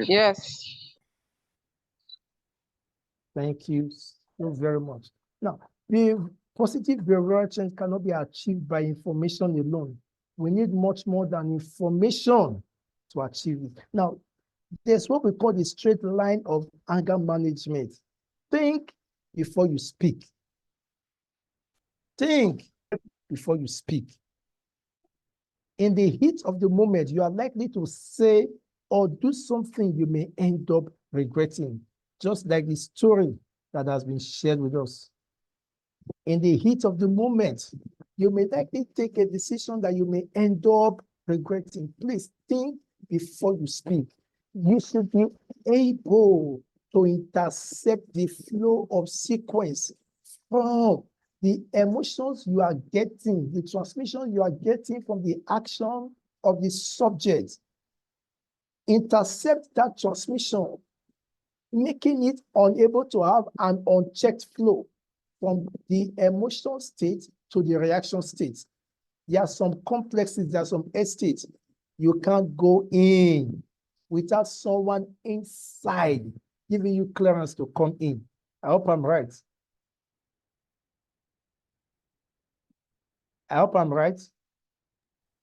Yes. Thank you so very much. Now, the positive behavioral change cannot be achieved by information alone. We need much more than information to achieve it. Now, there's what we call the straight line of anger management. Think before you speak. Think before you speak. In the heat of the moment, you are likely to say or do something you may end up regretting, just like the story that has been shared with us. In the heat of the moment, you may likely take a decision that you may end up regretting. Please think before you speak. You should be able to intercept the flow of sequence from the emotions you are getting, the transmission you are getting from the action of the subject. Intercept that transmission, making it unable to have an unchecked flow from the emotional state to the reaction state. There are some complexes, there are some estates you can't go in without someone inside giving you clearance to come in. I hope I'm right. I hope I'm right.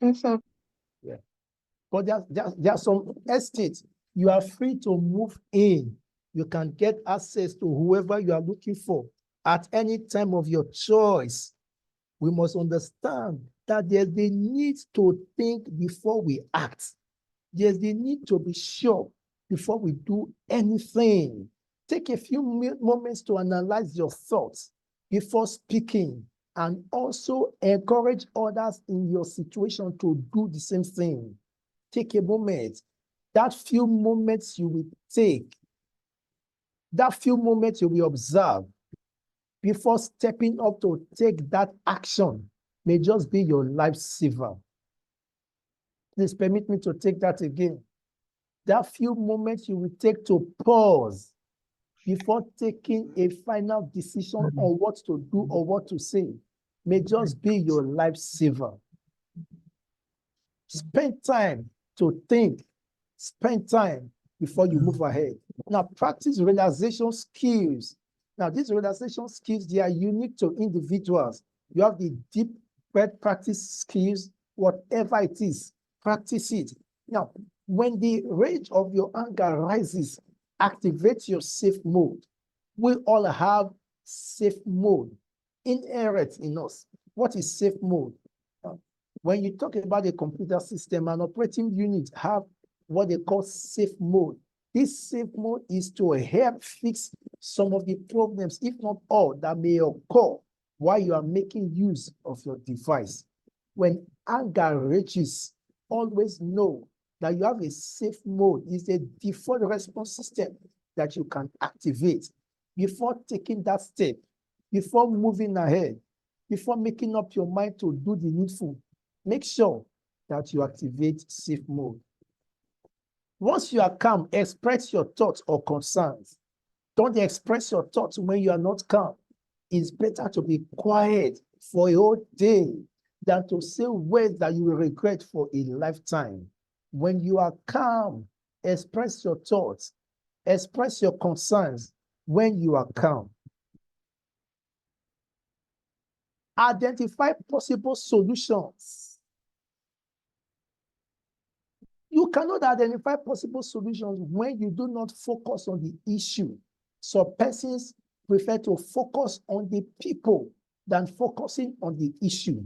Yes, sir. Yeah. But there are some estates you are free to move in. You can get access to whoever you are looking for. At any time of your choice, we must understand that there's the need to think before we act. There's the need to be sure before we do anything. Take a few moments to analyze your thoughts before speaking, and also encourage others in your situation to do the same thing. Take a moment. That few moments you will take, that few moments you will observe before stepping up to take that action may just be your lifesaver. Please permit me to take that again. That few moments you will take to pause before taking a final decision on what to do or what to say may just be your lifesaver. Spend time to think. Spend time before you move ahead. Now, practice realization skills. Now, these realization skills, they are unique to individuals. You have the deep practice skills, whatever it is, practice it. Now, when the rage of your anger rises, activate your safe mode. We all have safe mode inherent in us. What is safe mode? When you talk about a computer system, an operating unit have what they call safe mode. This safe mode is to help fix some of the problems, if not all, that may occur while you are making use of your device. When anger rages, always know that you have a safe mode. It's a default response system that you can activate before taking that step, before moving ahead, before making up your mind to do the needful. Make sure that you activate safe mode. Once you are calm, express your thoughts or concerns. Don't express your thoughts when you are not calm. It's better to be quiet for a whole day than to say words that you will regret for a lifetime. When you are calm, express your thoughts, express your concerns when you are calm. Identify possible solutions. You cannot identify possible solutions when you do not focus on the issue. So persons prefer to focus on the people than focusing on the issue.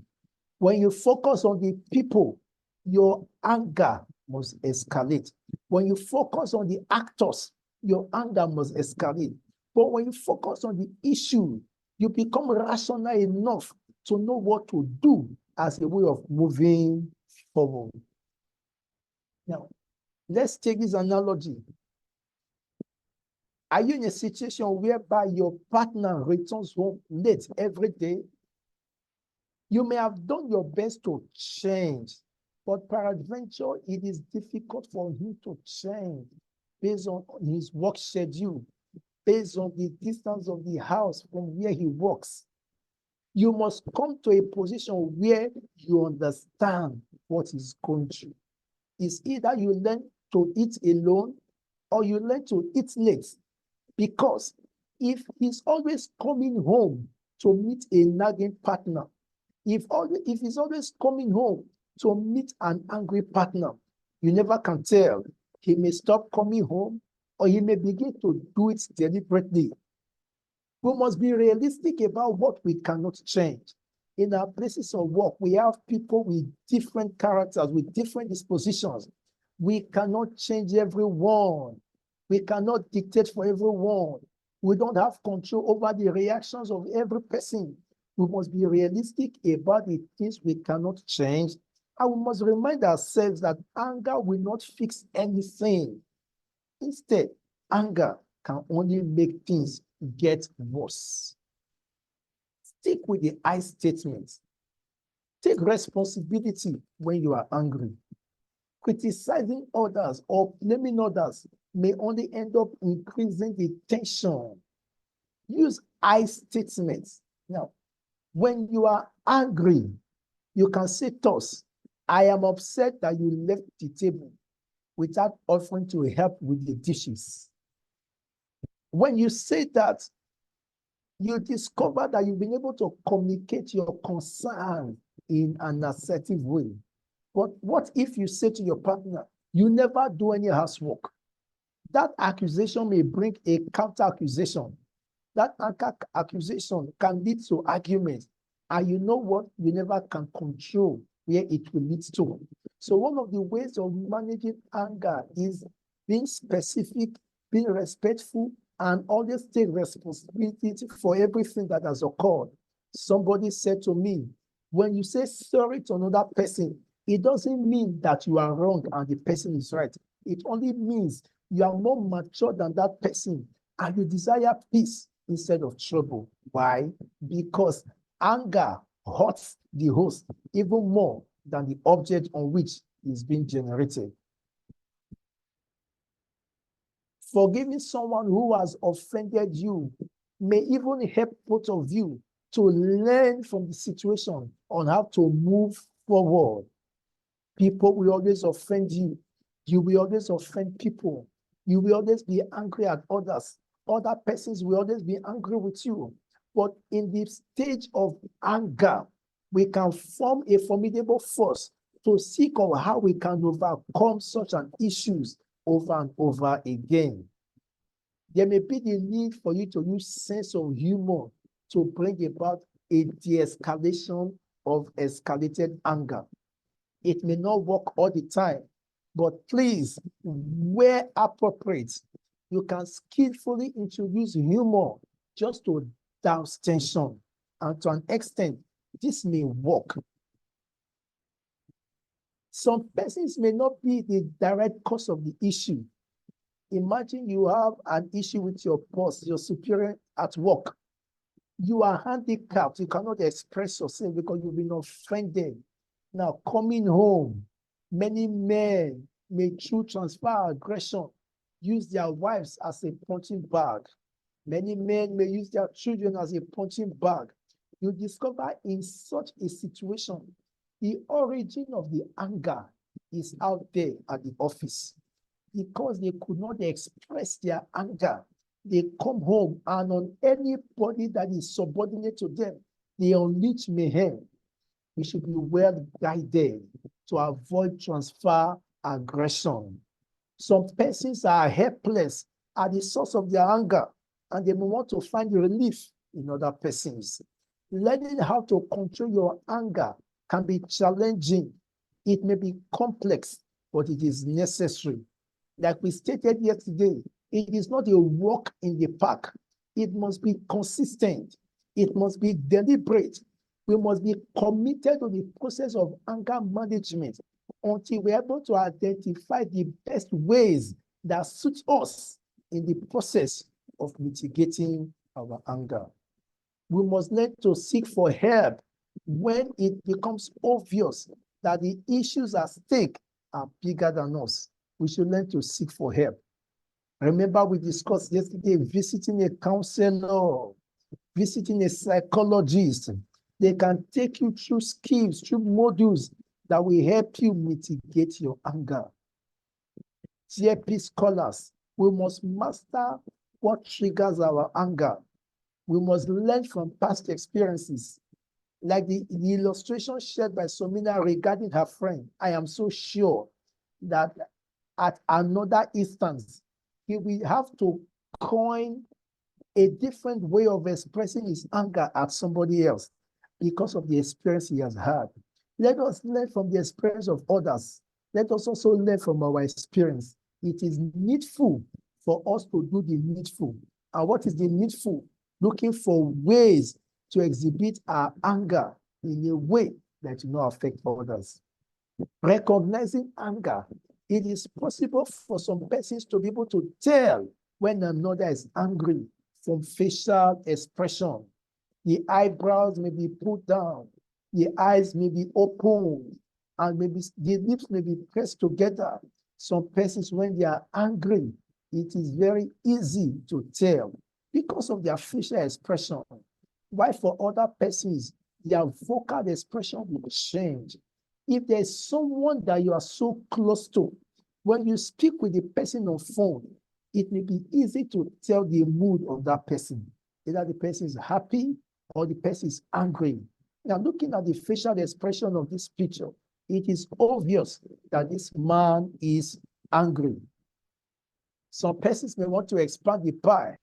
When you focus on the people, your anger must escalate. When you focus on the actors, your anger must escalate. But when you focus on the issue, you become rational enough to know what to do as a way of moving forward. Now, let's take this analogy. Are you in a situation whereby your partner returns home late every day? You may have done your best to change, but peradventure it is difficult for him to change based on his work schedule, based on the distance of the house from where he works. You must come to a position where you understand what is going through. It's either you learn to eat alone or you learn to eat late. Because if he's always coming home to meet a nagging partner, if he's always coming home to meet an angry partner, you never can tell. He may stop coming home or he may begin to do it deliberately. We must be realistic about what we cannot change. In our places of work, we have people with different characters, with different dispositions. We cannot change everyone. We cannot dictate for everyone. We don't have control over the reactions of every person. We must be realistic about the things we cannot change. And we must remind ourselves that anger will not fix anything. Instead, anger can only make things get worse. Stick with the I statements. Take responsibility when you are angry. Criticizing others or blaming others may only end up increasing the tension. Use I statements. Now, when you are angry, you can say thus, I am upset that you left the table without offering to help with the dishes. When you say that, you discover that you've been able to communicate your concern in an assertive way. But what if you say to your partner, you never do any housework? That accusation may bring a counter accusation. That anger accusation can lead to arguments. And you know what? You never can control where it will lead to. So one of the ways of managing anger is being specific, being respectful, and always take responsibility for everything that has occurred. Somebody said to me, when you say sorry to another person, it doesn't mean that you are wrong and the person is right. It only means you are more mature than that person and you desire peace instead of trouble. Why? Because anger hurts the host even more than the object on which is being generated. Forgiving someone who has offended you may even help both of you to learn from the situation on how to move forward. People will always offend you. You will always offend people. You will always be angry at others. Other persons will always be angry with you. But in the stage of anger, we can form a formidable force to seek on how we can overcome such an issues over and over again. There may be the need for you to use sense of humor to bring about a de-escalation of escalated anger. It may not work all the time, but please, where appropriate, you can skillfully introduce humor just to douse tension. And to an extent, this may work. Some persons may not be the direct cause of the issue. Imagine you have an issue with your boss, your superior at work. You are handicapped. You cannot express yourself because you've been offended. Now, coming home, many men may, through transfer aggression, use their wives as a punching bag. Many men may use their children as a punching bag. You discover in such a situation, the origin of the anger is out there at the office. Because they could not express their anger, they come home and on anybody that is subordinate to them, they unleash mayhem. We should be well guided to avoid transfer aggression. Some persons are helpless at the source of their anger, and they may want to find relief in other persons. Learning how to control your anger can be challenging. It may be complex, but it is necessary. Like we stated yesterday, it is not a walk in the park. It must be consistent. It must be deliberate. We must be committed to the process of anger management until we're able to identify the best ways that suit us in the process of mitigating our anger. We must learn to seek for help when it becomes obvious that the issues at stake are bigger than us. We should learn to seek for help. Remember, we discussed yesterday visiting a counselor, visiting a psychologist. They can take you through skills, through modules that will help you mitigate your anger. TLP scholars, we must master what triggers our anger. We must learn from past experiences. Like the illustration shared by Somina regarding her friend, I am so sure that at another instance, he will have to coin a different way of expressing his anger at somebody else because of the experience he has had. Let us learn from the experience of others. Let us also learn from our experience. It is needful for us to do the needful. And what is the needful? Looking for ways to exhibit our anger in a way that will not affect others. Recognizing anger, it is possible for some persons to be able to tell when another is angry from facial expression. The eyebrows may be put down, the eyes may be opened, and maybe the lips may be pressed together. Some persons, when they are angry, it is very easy to tell because of their facial expression. While for other persons, their vocal expression will change. If there's someone that you are so close to, when you speak with the person on phone, it may be easy to tell the mood of that person. Either the person is happy or the person is angry. Now, looking at the facial expression of this picture, it is obvious that this man is angry. Some persons may want to expand the pie.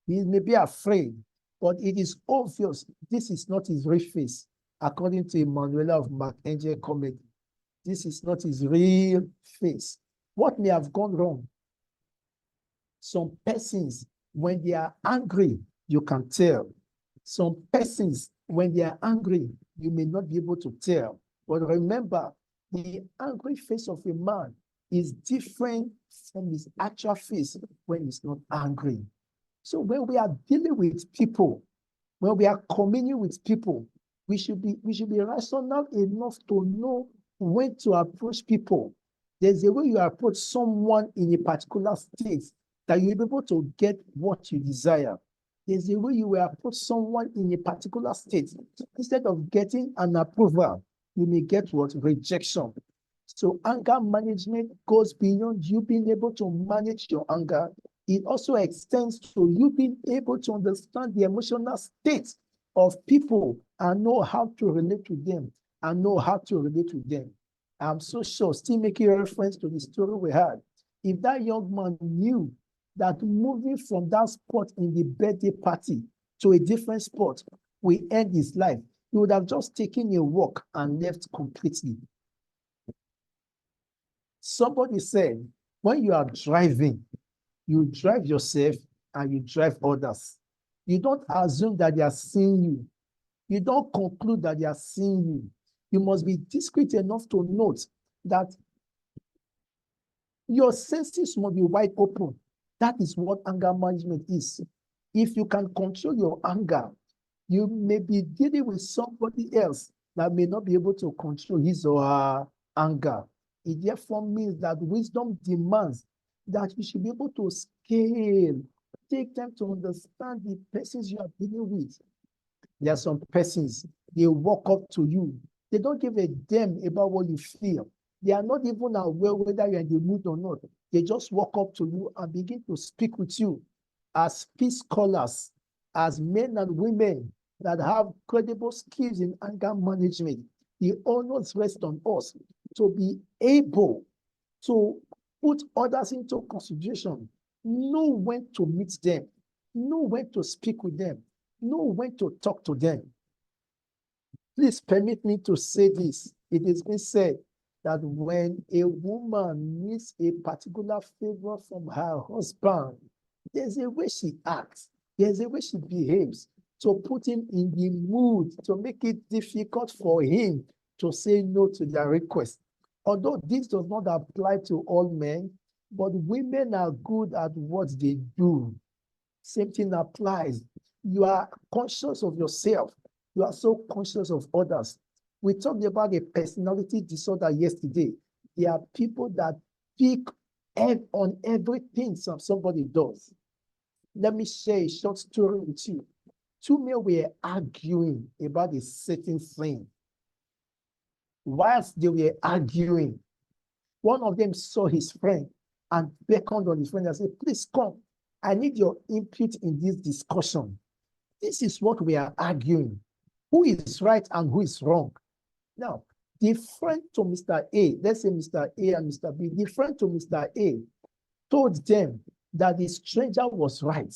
He may be afraid. but it is obvious this is not his real face, according to Emanuela of Angel Comedy. This is not his real face. What may have gone wrong? Some persons, when they are angry, you can tell. Some persons, when they are angry, you may not be able to tell. But remember, the angry face of a man is different from his actual face when he's not angry. So when we are dealing with people, when we are communing with people, we should be rational enough to know when to approach people. There's a way you approach someone in a particular state that you'll be able to get what you desire. There's a way you will approach someone in a particular state. Instead of getting an approval, you may get what? Rejection. So anger management goes beyond you being able to manage your anger. It also extends to you being able to understand the emotional state of people and know how to relate to them and know how to relate to them. I'm so sure, still making reference to the story we had, if that young man knew that moving from that spot in the birthday party to a different spot will end his life, he would have just taken a walk and left completely. Somebody said, when you are driving, you drive yourself and you drive others. You don't assume that they are seeing you. You don't conclude that they are seeing you. You must be discreet enough to note that your senses must be wide open. That is what anger management is. If you can control your anger, you may be dealing with somebody else that may not be able to control his or her anger. It therefore means that wisdom demands that you should be able to scale, take time to understand the persons you are dealing with. There are some persons, they walk up to you. They don't give a damn about what you feel. They are not even aware whether you're in the mood or not. They just walk up to you and begin to speak with you as peace scholars, as men and women that have credible skills in anger management. The onus rests on us to be able to put others into consideration, know when to meet them, know when to speak with them, know when to talk to them. Please permit me to say this. It has been said that when a woman needs a particular favor from her husband, there's a way she acts, there's a way she behaves to put him in the mood, to make it difficult for him to say no to their request. Although this does not apply to all men, but women are good at what they do. Same thing applies. You are conscious of yourself. You are so conscious of others. We talked about a personality disorder yesterday. There are people that pick on everything somebody does. Let me share a short story with you. Two men were arguing about a certain thing. Whilst they were arguing, one of them saw his friend and beckoned on his friend and said, please come. I need your input in this discussion. This is what we are arguing. Who is right and who is wrong? Now, the friend to Mr. A, let's say Mr. A and Mr. B, the friend to Mr. A told them that the stranger was right.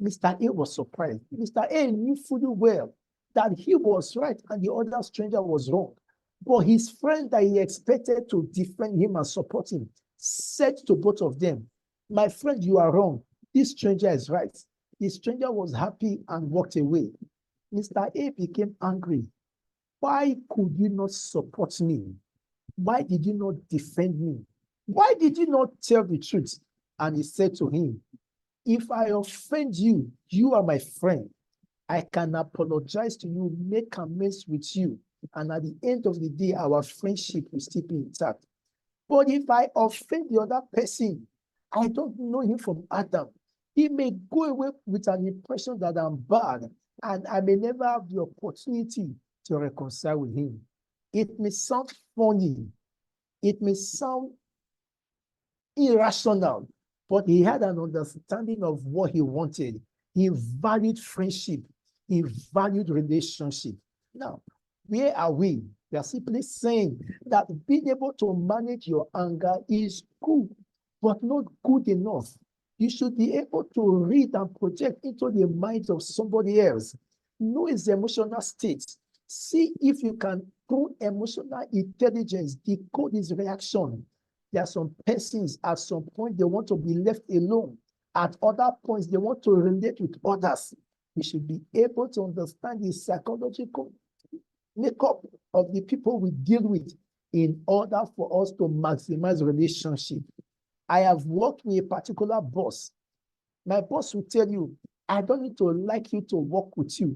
Mr. A was surprised. Mr. A knew fully well that he was right and the other stranger was wrong. But his friend that he expected to defend him and support him said to both of them, my friend, you are wrong. This stranger is right. The stranger was happy and walked away. Mr. A became angry. Why could you not support me? Why did you not defend me? Why did you not tell the truth? And he said to him, if I offend you, you are my friend. I can apologize to you, make amends with you. And at the end of the day, our friendship will still be intact. But if I offend the other person, I don't know him from Adam. He may go away with an impression that I'm bad, and I may never have the opportunity to reconcile with him. It may sound funny. It may sound irrational, but he had an understanding of what he wanted. He valued friendship. He valued relationship. Now, where are we? We are simply saying that being able to manage your anger is good, but not good enough. You should be able to read and project into the mind of somebody else. Know his emotional state. See if you can, through emotional intelligence, decode his reaction. There are some persons at some point they want to be left alone. At other points, they want to relate with others. We should be able to understand the psychological makeup of the people we deal with in order for us to maximize relationship. I have worked with a particular boss. My boss will tell you, I don't need to like you to work with you.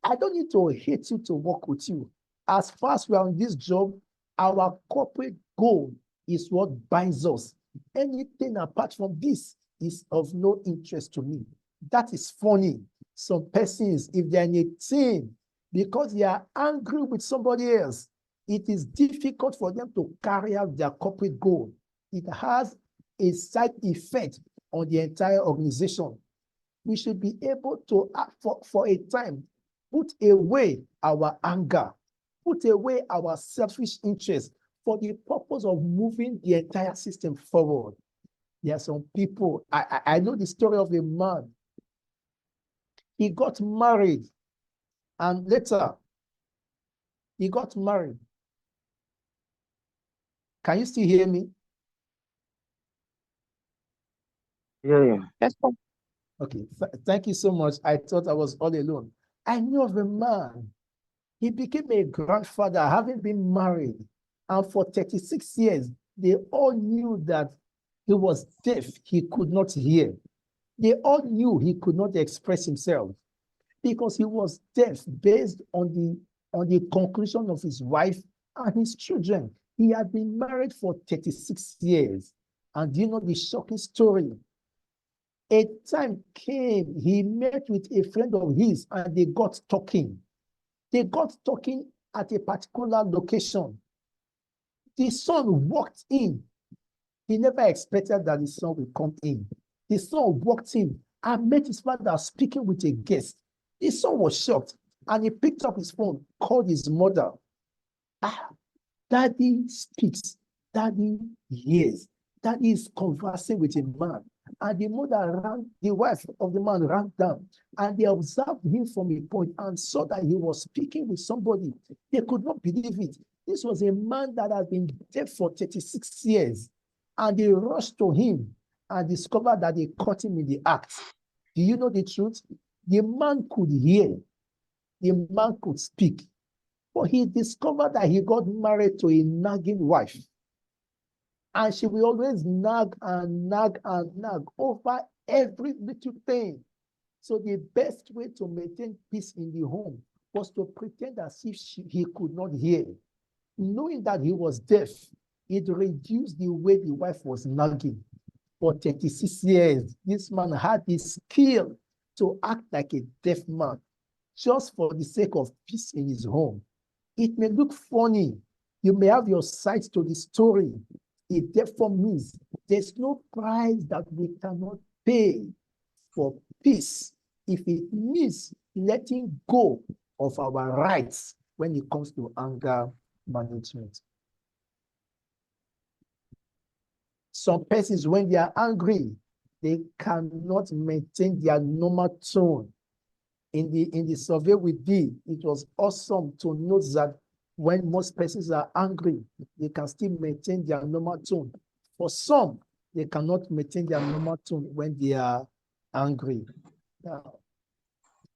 I don't need to hate you to work with you. As far as we are on this job, our corporate goal is what binds us. Anything apart from this is of no interest to me. That is funny. Some persons, if they're in a team, because they are angry with somebody else, it is difficult for them to carry out their corporate goal. It has a side effect on the entire organization. We should be able to, for a time, put away our anger, put away our selfish interests for the purpose of moving the entire system forward. There are some people, I know the story of a man. He got married, and later, he got married. Can you still hear me? Yeah. Yes, sir. Okay, thank you so much. I thought I was all alone. I knew of a man. He became a grandfather, having been married. And for 36 years, they all knew that he was deaf. He could not hear. They all knew he could not express himself because he was deaf based on the conclusion of his wife and his children. He had been married for 36 years. And do you know the shocking story? A time came, he met with a friend of his and they got talking. They got talking at a particular location. The son walked in. He never expected that the son would come in. The son walked in and met his father speaking with a guest. The son was shocked and he picked up his phone, called his mother. Daddy speaks, daddy hears, daddy is conversing with a man. And the mother the wife of the man ran down and they observed him from a point and saw that he was speaking with somebody. They could not believe it. This was a man that had been dead for 36 years. And they rushed to him and discovered that they caught him in the act. Do you know the truth? The man could hear. The man could speak. But he discovered that he got married to a nagging wife. And she will always nag and nag and nag over every little thing. So the best way to maintain peace in the home was to pretend as if he could not hear. Knowing that he was deaf, it reduced the way the wife was nagging. For 36 years, this man had the skill to act like a deaf man, just for the sake of peace in his home. It may look funny. You may have your sides to the story. It therefore means there's no price that we cannot pay for peace if it means letting go of our rights when it comes to anger management. Some persons, when they are angry, they cannot maintain their normal tone. In the survey we did, it was awesome to note that when most persons are angry, they can still maintain their normal tone. For some, they cannot maintain their normal tone when they are angry. Now,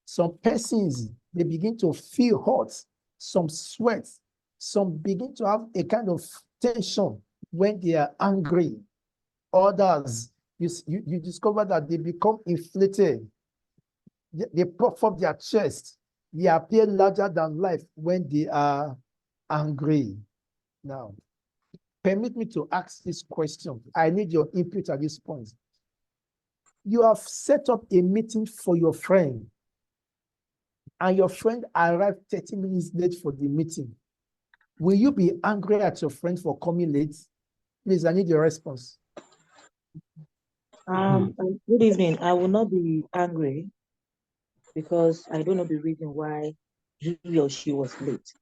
some persons, they begin to feel hot, some sweat, some begin to have a kind of tension when they are angry. Others, you discover that they become inflated. They puff up their chest. They appear larger than life when they are angry. Now, permit me to ask this question. I need your input at this point. You have set up a meeting for your friend, and your friend arrived 30 minutes late for the meeting. Will you be angry at your friend for coming late? Please, I need your response. Good evening. I will not be angry because I don't know the reason why he or she was late.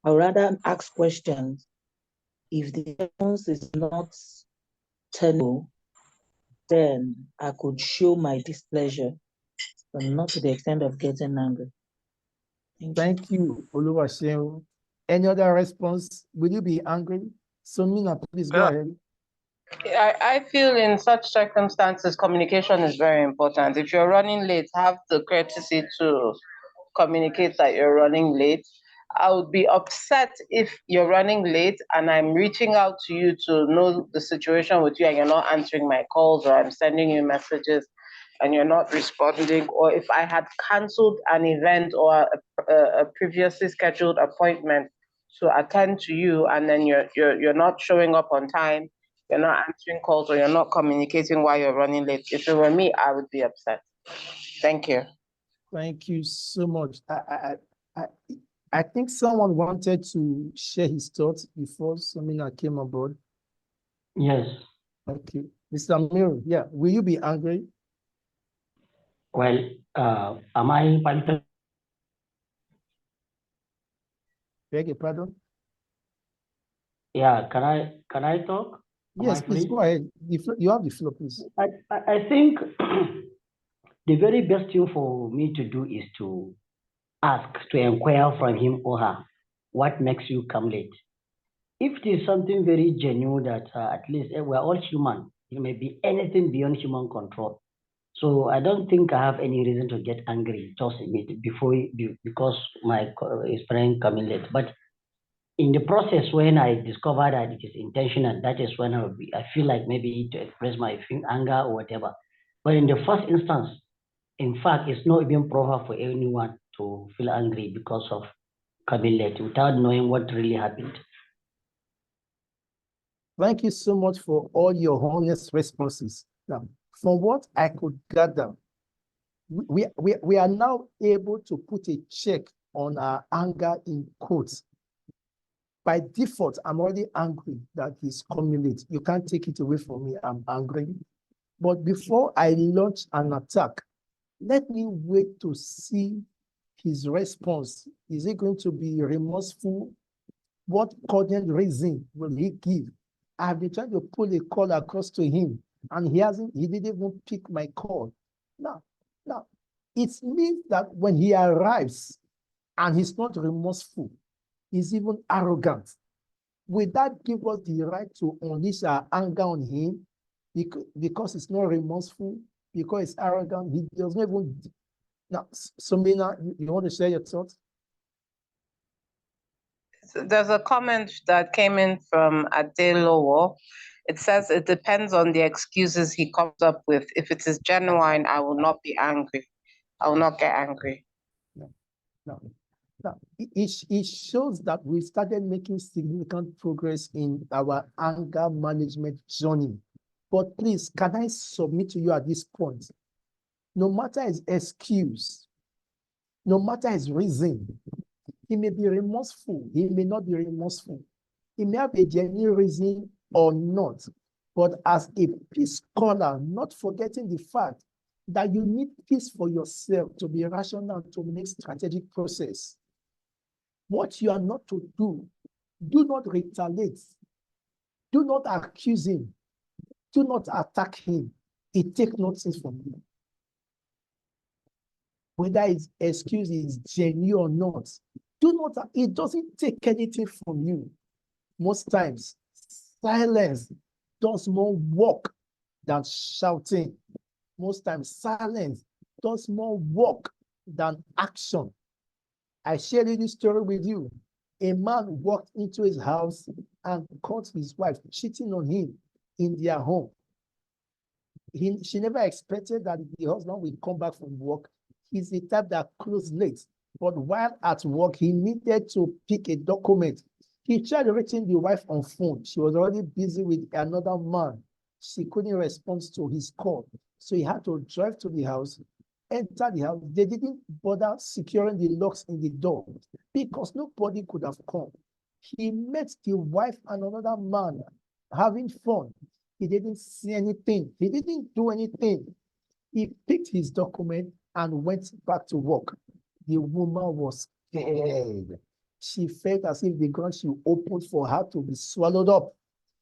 I would rather ask questions. If the response is not tenable, then I could show my displeasure, but not to the extent of getting angry. Thank you, Oluwaseun. Any other response? Will you be angry? Somina, please go ahead. I feel in such circumstances, communication is very important. If you're running late, have the courtesy to communicate that you're running late. I would be upset if you're running late and I'm reaching out to you to know the situation with you and you're not answering my calls, or I'm sending you messages and you're not responding, or if I had canceled an event or a previously scheduled appointment to attend to you and then you're not showing up on time, you're not answering calls, or you're not communicating while you're running late. If it were me, I would be upset. Thank you. Thank you so much. I think someone wanted to share his thoughts before Somina came aboard. Yes. Okay. Mr. Amir, yeah, will you be angry? Well, am I permitted? Beg your pardon? Yeah, can I talk? Am Yes, I please free? go ahead. You have the floor, please. I think the very best thing for me to do is to ask, to inquire from him or her, what makes you come late? If it is something very genuine that at least we're all human, it may be anything beyond human control. So I don't think I have any reason to get angry just because my his friend coming late. But in the process, when I discover that it is intentional, that is when I feel like maybe to express my anger or whatever. But in the first instance, in fact, it's not even proper for anyone to feel angry because of coming late without knowing what really happened. Thank you so much for all your honest responses. Now, from what I could gather, we are now able to put a check on our anger in quotes. By default, I'm already angry that he's coming late. You can't take it away from me. I'm angry. But before I launch an attack, let me wait to see his response. Is he going to be remorseful? What cogent reason will he give? I've been trying to pull a call across to him, and he didn't even pick my call. Now, it means that when he arrives and he's not remorseful, he's even arrogant. Will that give us the right to unleash our anger on him because he's not remorseful, because he's arrogant? He doesn't even. Now, Somina, you want to share your thoughts? There's a comment that came in from Adelowo. It says it depends on the excuses he comes up with. If it is genuine, I will not be angry. I will not get angry. No. It shows that we started making significant progress in our anger management journey. But please, can I submit to you at this point? No matter his excuse, no matter his reason, he may be remorseful, he may not be remorseful. He may have a genuine reason or not. But as a peace scholar, not forgetting the fact that you need peace for yourself to be rational, to make strategic process. What you are not to do not retaliate. Do not accuse him. Do not attack him. It takes nothing from you. Whether his excuse is genuine or not, it doesn't take anything from you. Most times, silence does more work than shouting. Most times, silence does more work than action. I shared this story with you. A man walked into his house and caught his wife cheating on him in their home. She never expected that the husband would come back from work. He's the type that closes late. But while at work, he needed to pick a document. He tried reaching the wife on phone. She was already busy with another man. She couldn't respond to his call. So he had to drive to the house, enter the house. They didn't bother securing the locks in the door because nobody could have come. He met the wife and another man having fun. He didn't see anything. He didn't do anything. He picked his document and went back to work. The woman was scared. She felt as if the ground she opened for her to be swallowed up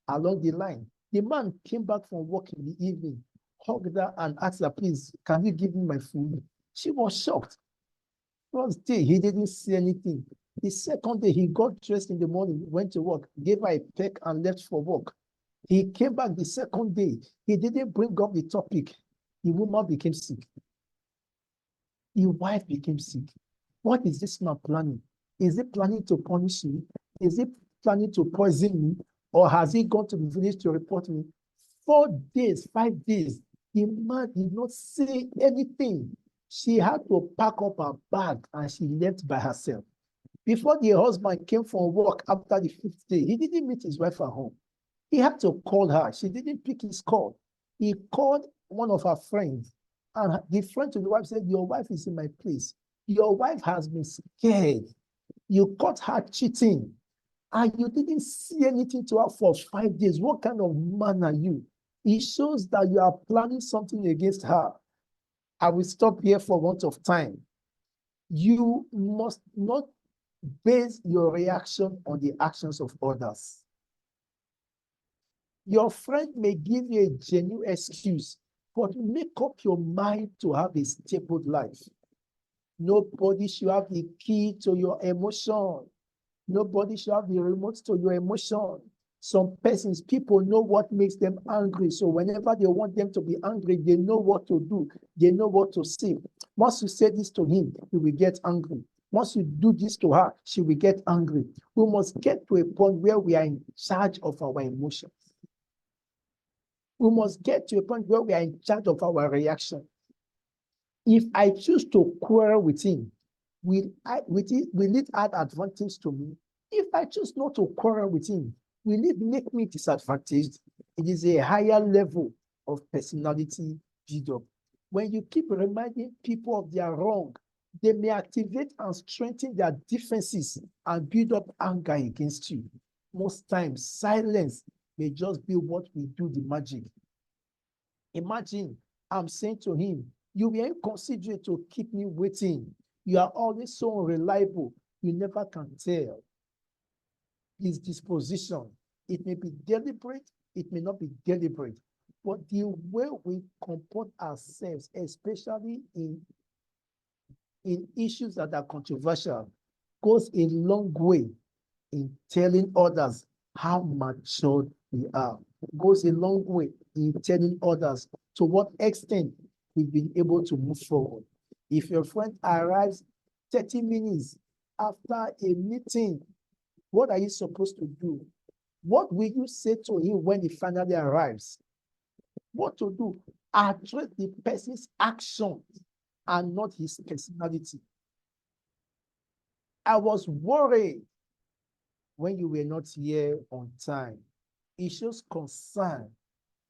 along the line. The man came back from work in the evening, hugged her and asked her, please, can you give me my food? She was shocked. First day, he didn't say anything. The second day, he got dressed in the morning, went to work, gave her a peck and left for work. He came back the second day. He didn't bring up the topic. The woman became sick. The wife became sick. What is this man planning? Is he planning to punish me? Is he planning to poison me? Or has he gone to the village to report me? 4 days, 5 days, the man did not say anything. She had to pack up her bag and she left by herself. Before the husband came from work after the 5th day, he didn't meet his wife at home. He had to call her. She didn't pick his call. He called one of her friends, and the friend to the wife said, your wife is in my place. Your wife has been scared. You caught her cheating, and you didn't see anything to her for 5 days. What kind of man are you? It shows that you are planning something against her. I will stop here for want of time. You must not base your reaction on the actions of others. Your friend may give you a genuine excuse, but make up your mind to have a stable life. Nobody should have the key to your emotion. Nobody should have the remote to your emotion. Some persons, people know what makes them angry. So whenever they want them to be angry, they know what to do. They know what to say. Once you say this to him, he will get angry. Once you do this to her, she will get angry. We must get to a point where we are in charge of our emotions. We must get to a point where we are in charge of our reaction. If I choose to quarrel with him, will it add advantage to me? If I choose not to quarrel with him, will it make me disadvantaged? It is a higher level of personality build-up. When you keep reminding people of their wrong, they may activate and strengthen their defenses and build up anger against you. Most times, silence may just be what will do the magic. Imagine I'm saying to him, you were inconsiderate to keep me waiting. You are always so unreliable. You never can tell his disposition. It may be deliberate, it may not be deliberate, but the way we comport ourselves, especially in issues that are controversial, goes a long way in telling others how matured we are. Goes a long way in telling others to what extent we've been able to move forward. If your friend arrives 30 minutes after a meeting, what are you supposed to do? What will you say to him when he finally arrives? What to do? Address the person's actions and not his personality. I was worried when you were not here on time. It shows concern.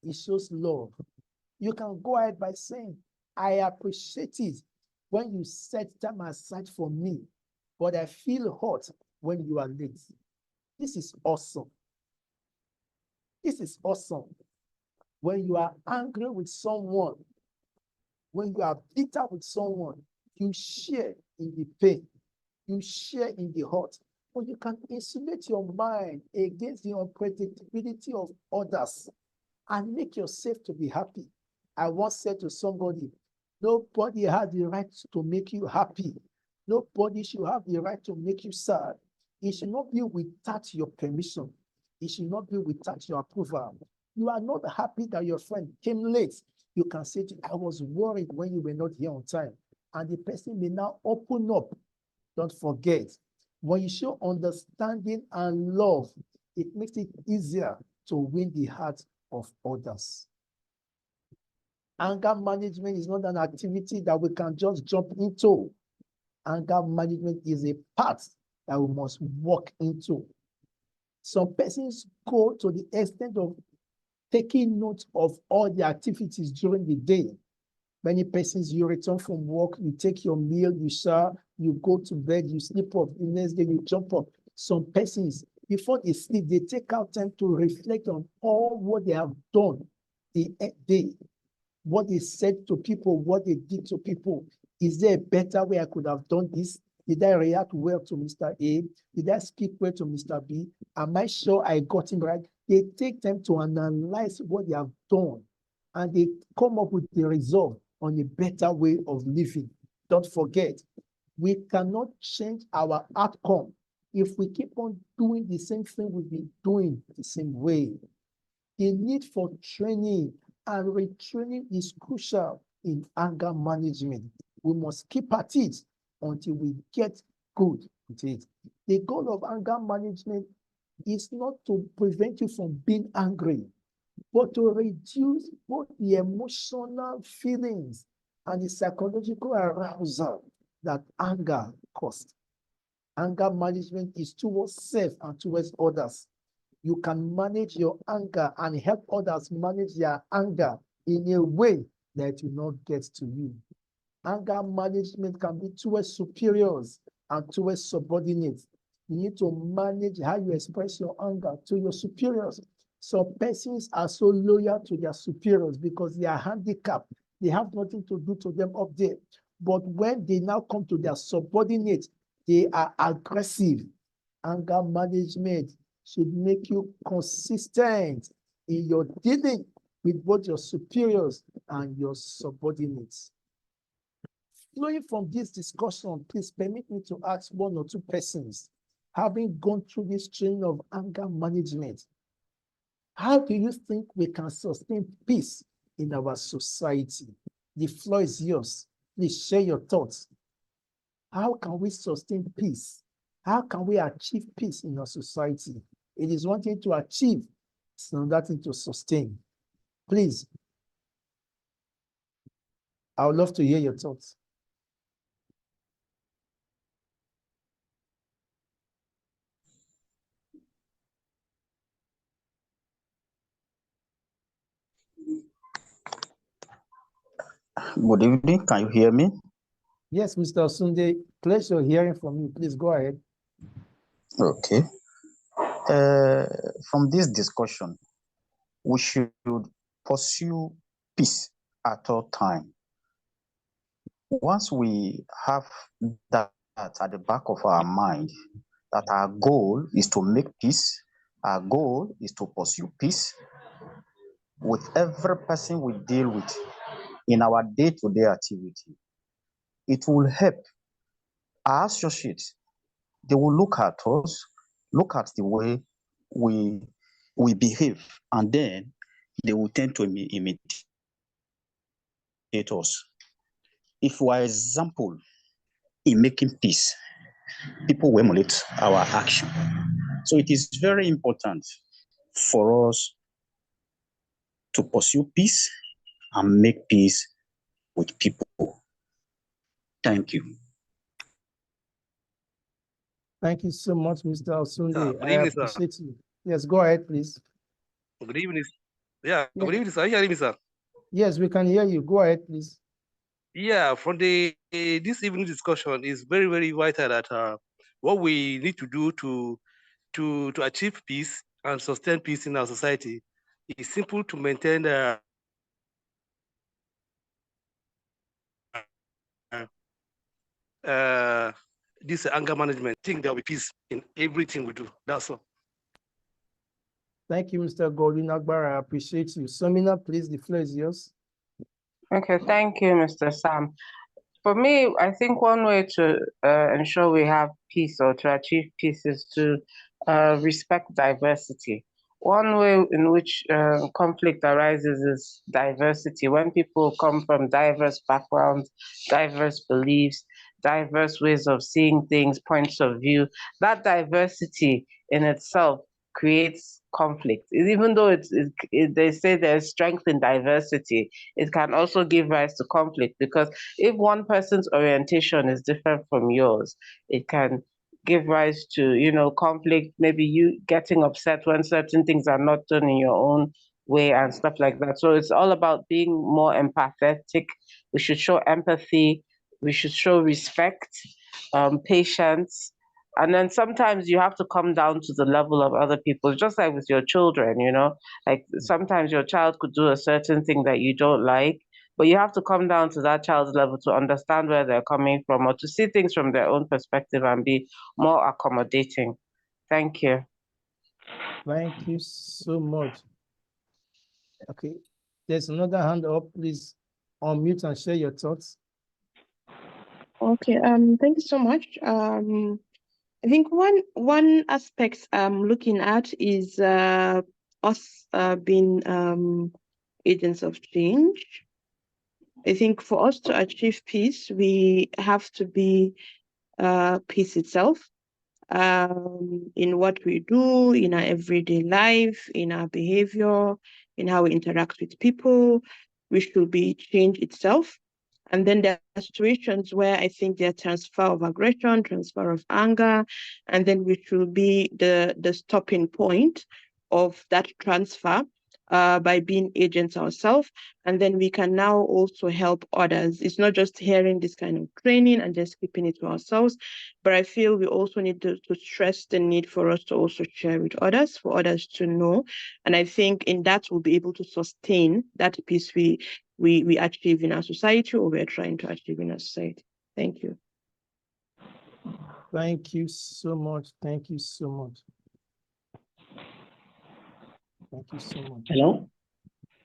It shows love. You can go ahead by saying, I appreciate it when you set time aside for me, but I feel hot when you are late. This is awesome. This is awesome. When you are angry with someone, when you are bitter with someone, you share in the pain, you share in the hurt, but you can insulate your mind against the unpredictability of others and make yourself to be happy. I once said to somebody, nobody has the right to make you happy. Nobody should have the right to make you sad. It should not be without your permission. It should not be without your approval. You are not happy that your friend came late. You can say, I was worried when you were not here on time. And the person may now open up. Don't forget, when you show understanding and love, it makes it easier to win the heart of others. Anger management is not an activity that we can just jump into. Anger management is a part that we must walk into. Some persons go to the extent of taking note of all the activities during the day. Many persons, you return from work, you take your meal, you shower, you go to bed, you sleep up. The next day, you jump up. Some persons, before they sleep, they take out time to reflect on all what they have done the day, what they said to people, what they did to people. Is there a better way I could have done this? Did I react well to Mr. A? Did I speak well to Mr. B? Am I sure I got him right? They take time to analyze what they have done and they come up with the resolve on a better way of living. Don't forget, we cannot change our outcome if we keep on doing the same thing we've been doing the same way. The need for training and retraining is crucial in anger management. We must keep at it until we get good with it. The goal of anger management is not to prevent you from being angry, but to reduce both the emotional feelings and the psychological arousal that anger causes. Anger management is towards self and towards others. You can manage your anger and help others manage their anger in a way that will not get to you. Anger management can be towards superiors and towards subordinates. You need to manage how you express your anger to your superiors. Some persons are so loyal to their superiors because they are handicapped. They have nothing to do to them up there. But when they now come to their subordinates, they are aggressive. Anger management should make you consistent in your dealing with both your superiors and your subordinates. Flowing from this discussion, please permit me to ask one or two persons, having gone through this training of anger management, how do you think we can sustain peace in our society? The floor is yours. Please share your thoughts. How can we sustain peace? How can we achieve peace in our society? It is one thing to achieve, it's another thing to sustain. Please, I would love to hear your thoughts. Good evening. Can you hear me? Yes, Mr. Sunday, pleasure hearing from you. Please go ahead. Okay. From this discussion, we should pursue peace at all time. Once we have that at the back of our mind, that our goal is to make peace, our goal is to pursue peace with every person we deal with in our day-to-day activity, it will help our associates. They will look at us, look at the way we behave, and then they will tend to imitate us. If we are example in making peace, people will emulate our action. So it is very important for us to pursue peace and make peace with people. Thank you. Thank you so much, Mr. Osunde. Good I evening, sir. appreciate you. Yes, go ahead, please. Good evening. Yeah, good evening, sir. Are you hearing me, sir? Yes, we can hear you. Go ahead, please. Yeah, from this evening discussion is very, very vital that what we need to do to achieve peace and sustain peace in our society is simple to maintain this anger management. I think there will be peace in everything we do. That's all. Thank you, Mr. Godwin Akbar. I appreciate you. Samina, please, the floor is yours. Okay, thank you, Mr. Sam. For me, I think one way to ensure we have peace or to achieve peace is to respect diversity. One way in which conflict arises is diversity. When people come from diverse backgrounds, diverse beliefs, diverse ways of seeing things, points of view, that diversity in itself creates conflict. Even though they say there's strength in diversity, it can also give rise to conflict, because if one person's orientation is different from yours, it can give rise to, conflict, maybe you getting upset when certain things are not done in your own way and stuff like that. So it's all about being more empathetic. We should show empathy. We should show respect, patience. And then sometimes you have to come down to the level of other people, just like with your children, like sometimes your child could do a certain thing that you don't like, but you have to come down to that child's level to understand where they're coming from, or to see things from their own perspective and be more accommodating. Thank you. Thank you so much. Okay. There's another hand up. Please unmute and share your thoughts. Okay, thank you so much. I think one aspect I'm looking at is us being agents of change. I think for us to achieve peace, we have to be peace itself. In what we do, in our everyday life, in our behavior, in how we interact with people, we should be change itself. And then there are situations where I think there are transfer of aggression, transfer of anger, and then we should be the stopping point of that transfer by being agents ourselves. And then we can now also help others. It's not just hearing this kind of training and just keeping it to ourselves, but I feel we also need to stress the need for us to also share with others, for others to know. And I think in that we'll be able to sustain that peace we achieve in our society, or we're trying to achieve in our society. Thank you. Thank you so much. Thank you so much. Thank you so much. Hello?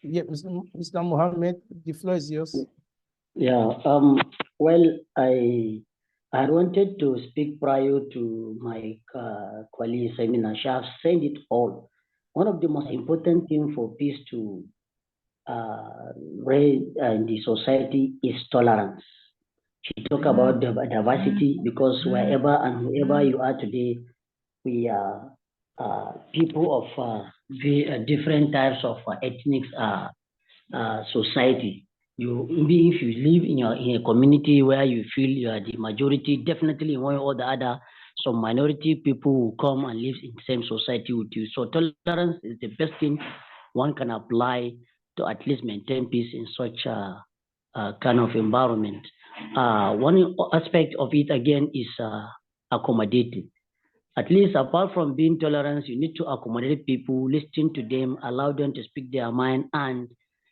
Yeah, Mr. Mohammed, the floor is yours. Yeah, well, I wanted to speak prior to my colleague seminar. She has said it all. One of the most important things for peace to raise in the society is tolerance. She talk about the diversity, because wherever and whoever you are today, we are people of different types of ethnic society. Even if you live in a community where you feel you are the majority, definitely in one or the other, some minority people will come and live in the same society with you. So tolerance is the best thing one can apply to at least maintain peace in such a kind of environment. One aspect of it again is accommodating. At least apart from being tolerant, you need to accommodate people, listen to them, allow them to speak their mind, and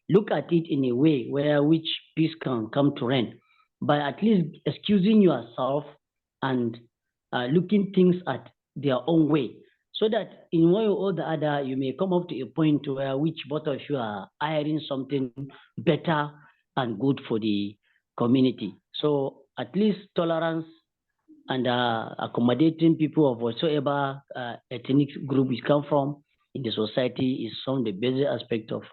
look at it in a way where which peace can come to reign by at least excusing yourself and looking things at their own way, so that in one way or the other you may come up to a point where which both of you are hiring something better and good for the community. So at least tolerance and accommodating people of whatsoever ethnic group you come from in the society is some of the basic aspect of,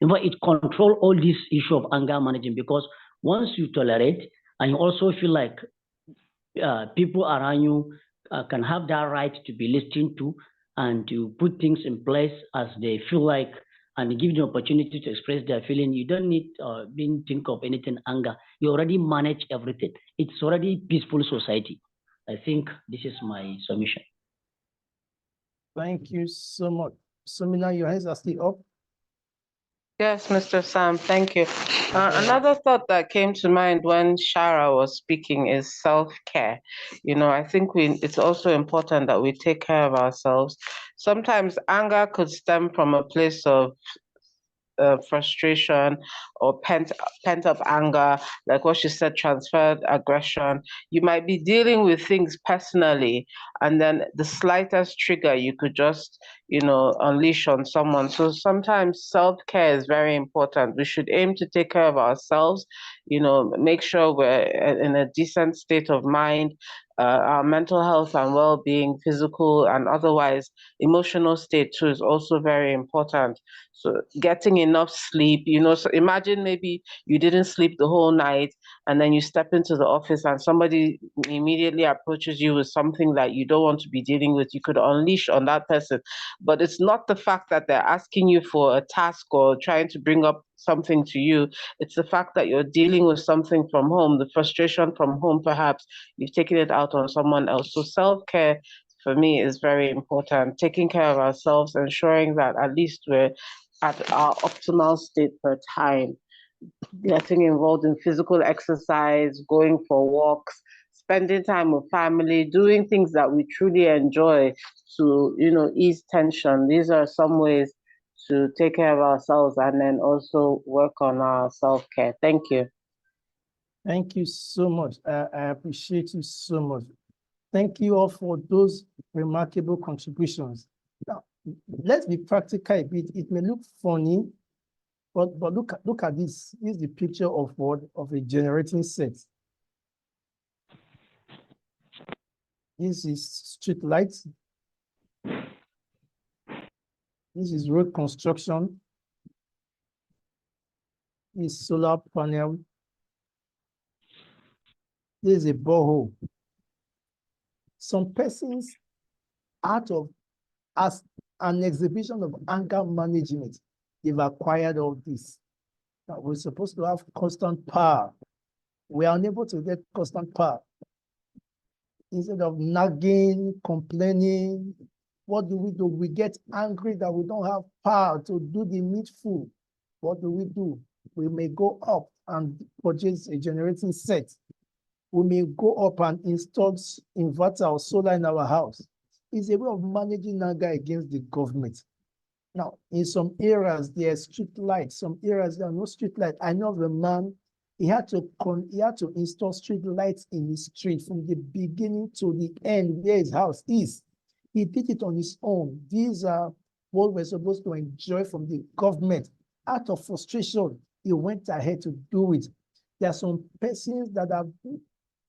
in fact, it control all this issue of anger management, because once you tolerate and you also feel like people around you can have that right to be listened to and to put things in place as they feel like, and give them opportunity to express their feeling. You don't need being think of anything anger. You already manage everything. It's already peaceful society. I think this is my submission. Thank you so much. Somina, your hands are still up. Yes, Mr. Sam, thank you. Another thought that came to mind when Shara was speaking is self-care. You know, I think it's also important that we take care of ourselves. Sometimes anger could stem from a place of frustration or pent up anger, like what she said, transferred aggression. You might be dealing with things personally, and then the slightest trigger you could just, unleash on someone. So sometimes self-care is very important. We should aim to take care of ourselves, make sure we're in a decent state of mind. Our mental health and well-being, physical and otherwise, emotional state too is also very important. So getting enough sleep, so imagine maybe you didn't sleep the whole night and then you step into the office and somebody immediately approaches you with something that you don't want to be dealing with. You could unleash on that person. But it's not the fact that they're asking you for a task or trying to bring up something to you. It's the fact that you're dealing with something from home, the frustration from home, perhaps you've taken it out on someone else. So self-care for me is very important. Taking care of ourselves, ensuring that at least we're at our optimal state per time. Getting involved in physical exercise, going for walks, spending time with family, doing things that we truly enjoy to, ease tension. These are some ways to take care of ourselves and then also work on our self-care. Thank you. Thank you so much. I appreciate you so much. Thank you all for those remarkable contributions. Now, let's be practical a bit. It may look funny But look at this. This is the picture of what of a generating set. This is street lights. This is road construction. This is solar panel. This is a borehole. Some persons, out of as an exhibition of anger management, they've acquired all this. Now, we're supposed to have constant power. We are unable to get constant power. Instead of nagging, complaining, what do? We get angry that we don't have power to do the needful. What do? We may go up and purchase a generating set. We may go up and install inverter or solar in our house. It's a way of managing anger against the government. Now, in some areas, there are street lights. Some areas, there are no street lights. I know of a man, he had to install street lights in his street from the beginning to the end where his house is. He did it on his own. These are what we're supposed to enjoy from the government. Out of frustration, he went ahead to do it. There are some persons that have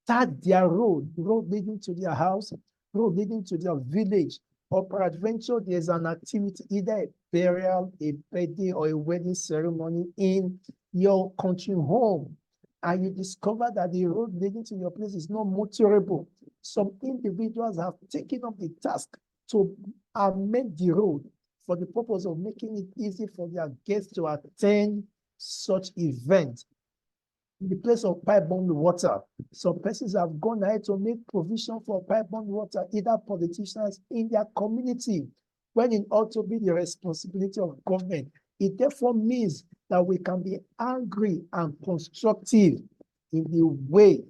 started their road leading to their house, road leading to their village, or peradventure there's an activity, either a burial, a birthday, or a wedding ceremony in your country home, and you discover that the road leading to your place is not motorable. Some individuals have taken up the task to amend the road for the purpose of making it easy for their guests to attend such events. In the place of pipe-borne water, some persons have gone ahead to make provision for pipe-borne water, either politicians in their community, when it ought to be the responsibility of government. It therefore means that we can be angry and constructive in the way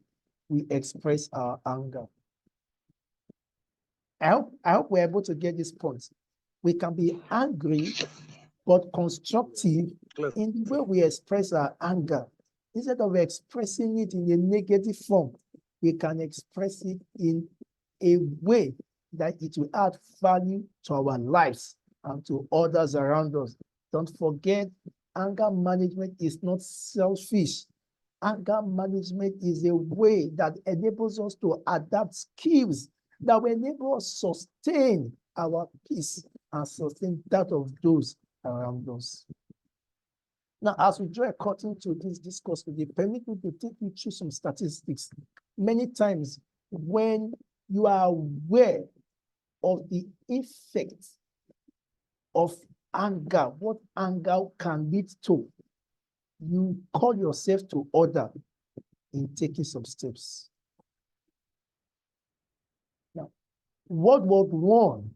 we express our anger. I hope we're able to get this point. We can be angry, but constructive in the way we express our anger. Instead of expressing it in a negative form, we can express it in a way that it will add value to our lives and to others around us. Don't forget, anger management is not selfish. Anger management is a way that enables us to adapt skills that will enable us to sustain our peace and sustain that of those around us. Now, as we draw a curtain to this discourse today, permit me to take you through some statistics. Many times, when you are aware of the effects of anger, what anger can lead to, you call yourself to order in taking some steps. Now, World War I,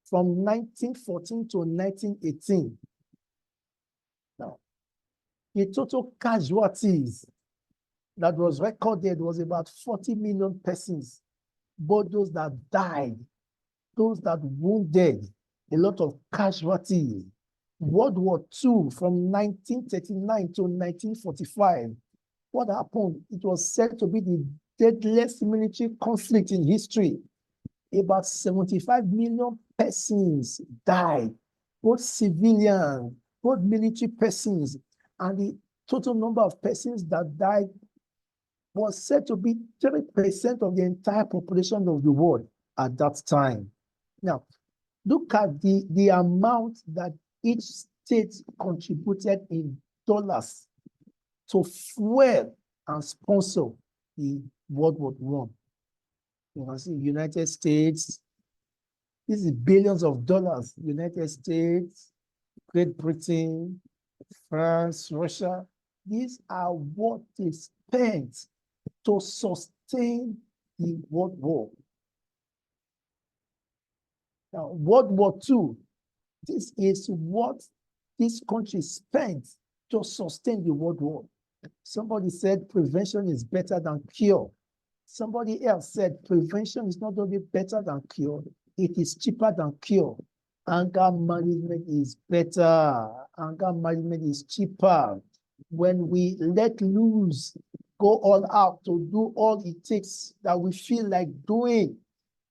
from 1914 to 1918, now, the total casualties that was recorded was about 40 million persons, both those that died, those that wounded, a lot of casualties. World War II from 1939 to 1945, what happened? It was said to be the deadliest military conflict in history. About 75 million persons died, both civilians, both military persons, and the total number of persons that died was said to be 3% of the entire population of the world at that time. Now, look at the amount that each state contributed in dollars to fuel and sponsor the World War I. You can see United States, this is billions of dollars. United States, Great Britain, France, Russia, these are what they spent to sustain the World War. Now, World War II, this is what this country spent to sustain the World War. Somebody said prevention is better than cure. Somebody else said prevention is not only better than cure, it is cheaper than cure. Anger management is better. Anger management is cheaper. When we let loose, go all out to do all it takes that we feel like doing,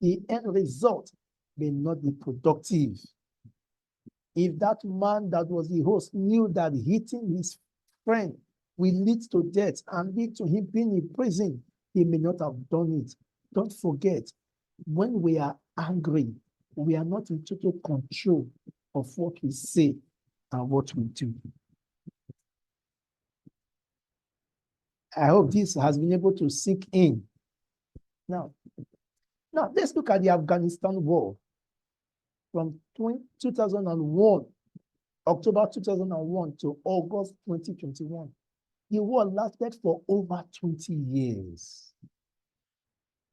the end result may not be productive. If that man that was the host knew that hitting his friend will lead to death and lead to him being in prison, he may not have done it. Don't forget, when we are angry, we are not in total control of what we say and what we do. I hope this has been able to sink in. Now let's look at the Afghanistan war from 2001, October 2001 to August 2021. The war lasted for over 20 years.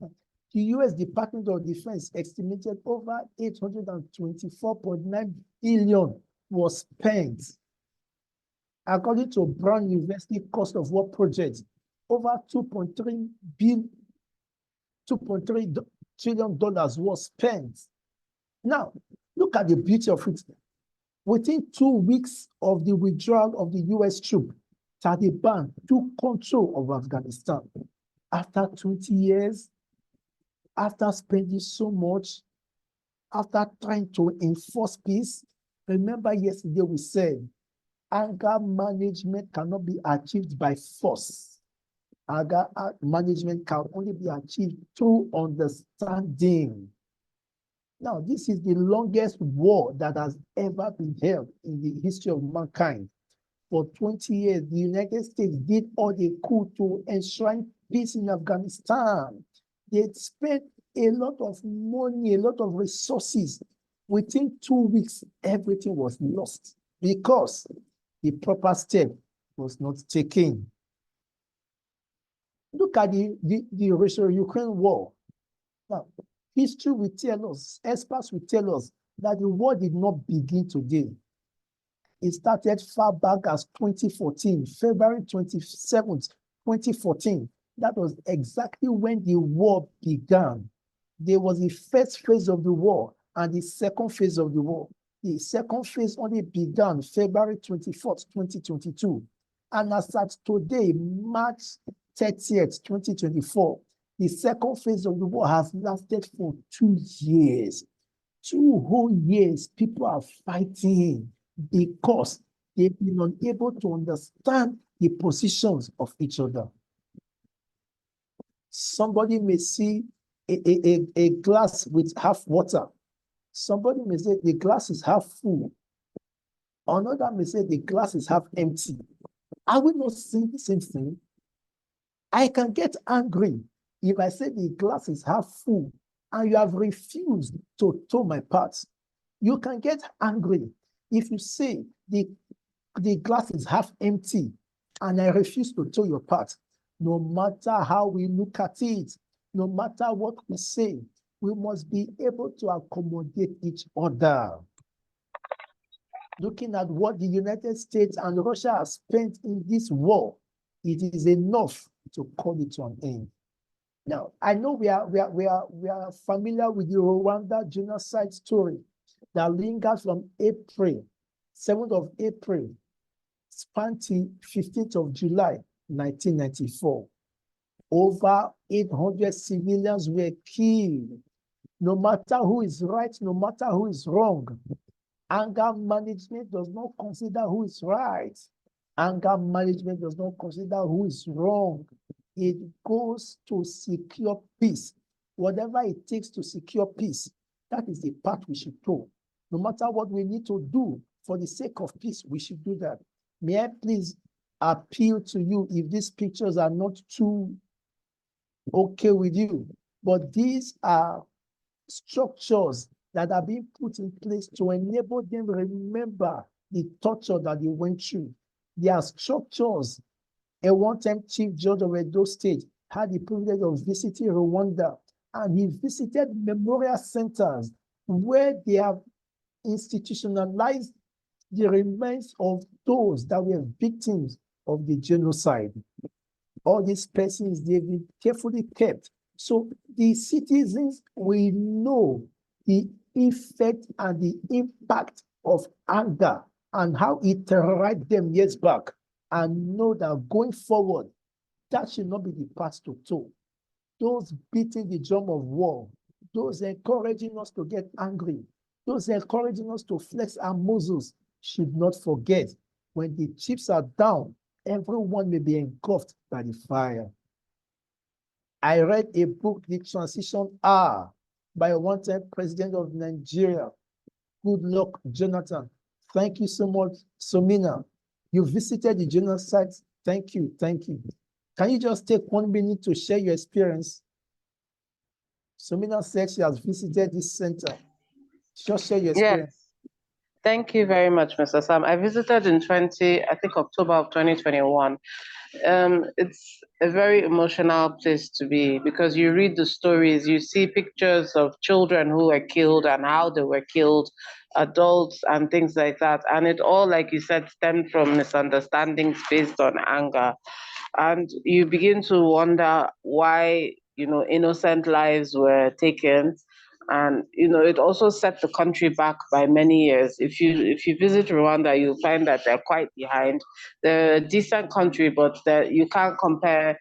The U.S. Department of Defense estimated over 824.9 billion was spent. According to Brown University Cost of War Project, over $2.3 trillion was spent. Now, look at the beauty of it. Within 2 weeks of the withdrawal of the U.S. troops, Taliban took control of Afghanistan. After 20 years, after spending so much, after trying to enforce peace, remember yesterday we said, anger management cannot be achieved by force. Anger management can only be achieved through understanding. Now, this is the longest war that has ever been held in the history of mankind. For 20 years, the United States did all they could to enshrine peace in Afghanistan. They spent a lot of money, a lot of resources. Within 2 weeks, everything was lost because the proper step was not taken. Look at the Russia-Ukraine war. Now, history will tell us, experts will tell us that the war did not begin today. It started far back as 2014, February 27th, 2014. That was exactly when the war began. There was the first phase of the war and the second phase of the war. The second phase only began February 24th, 2022. And as at today, March 30th, 2024, the second phase of the war has lasted for 2 years. 2 whole years, people are fighting because they've been unable to understand the positions of each other. Somebody may see a glass with half water. Somebody may say the glass is half full. Another may say the glass is half empty. Are we not seeing the same thing? I can get angry if I say the glass is half full and you have refused to tow my parts. You can get angry if you say the glass is half empty and I refuse to tow your part. No matter how we look at it, no matter what we say, we must be able to accommodate each other. Looking at what the United States and Russia have spent in this war, it is enough to call it to an end. Now, I know we are familiar with the Rwanda genocide story that lingered from April, 7th of April, span till 15th of July, 1994. Over 800 civilians were killed. No matter who is right, no matter who is wrong, anger management does not consider who is right. Anger management does not consider who is wrong. It goes to secure peace. Whatever it takes to secure peace, that is the path we should go. No matter what we need to do for the sake of peace, we should do that. May I please appeal to you, if these pictures are not too okay with you, but these are structures that are being put in place to enable them to remember the torture that they went through. They are structures. A one-time chief judge of Edo State had the privilege of visiting Rwanda, and he visited memorial centers where they have institutionalized the remains of those that were victims of the genocide. All these persons, they've been carefully kept. So the citizens will know the effect and the impact of anger and how it terrorized them years back, and know that going forward, that should not be the path to toe. Those beating the drum of war, those encouraging us to get angry, Those encouraging us to flex our muscles should not forget when the chips are down, everyone may be engulfed by the fire. I read a book, The Transition Hour, by a one-time president of Nigeria, Goodluck Jonathan. Thank you so much, Somina. You visited the genocide. Thank you, thank you. Can you just take 1 minute to share your experience? Somina said she has visited this center. Just share your experience. Yes. Thank you very much, Mr. Sam. I visited in October of 2021. It's a very emotional place to be because you read the stories, you see pictures of children who were killed and how they were killed, adults and things like that. And it all, like you said, stemmed from misunderstandings based on anger. And you begin to wonder why, innocent lives were taken. And it also set the country back by many years. If you visit Rwanda, you'll find that they're quite behind. They're a decent country, but you can't compare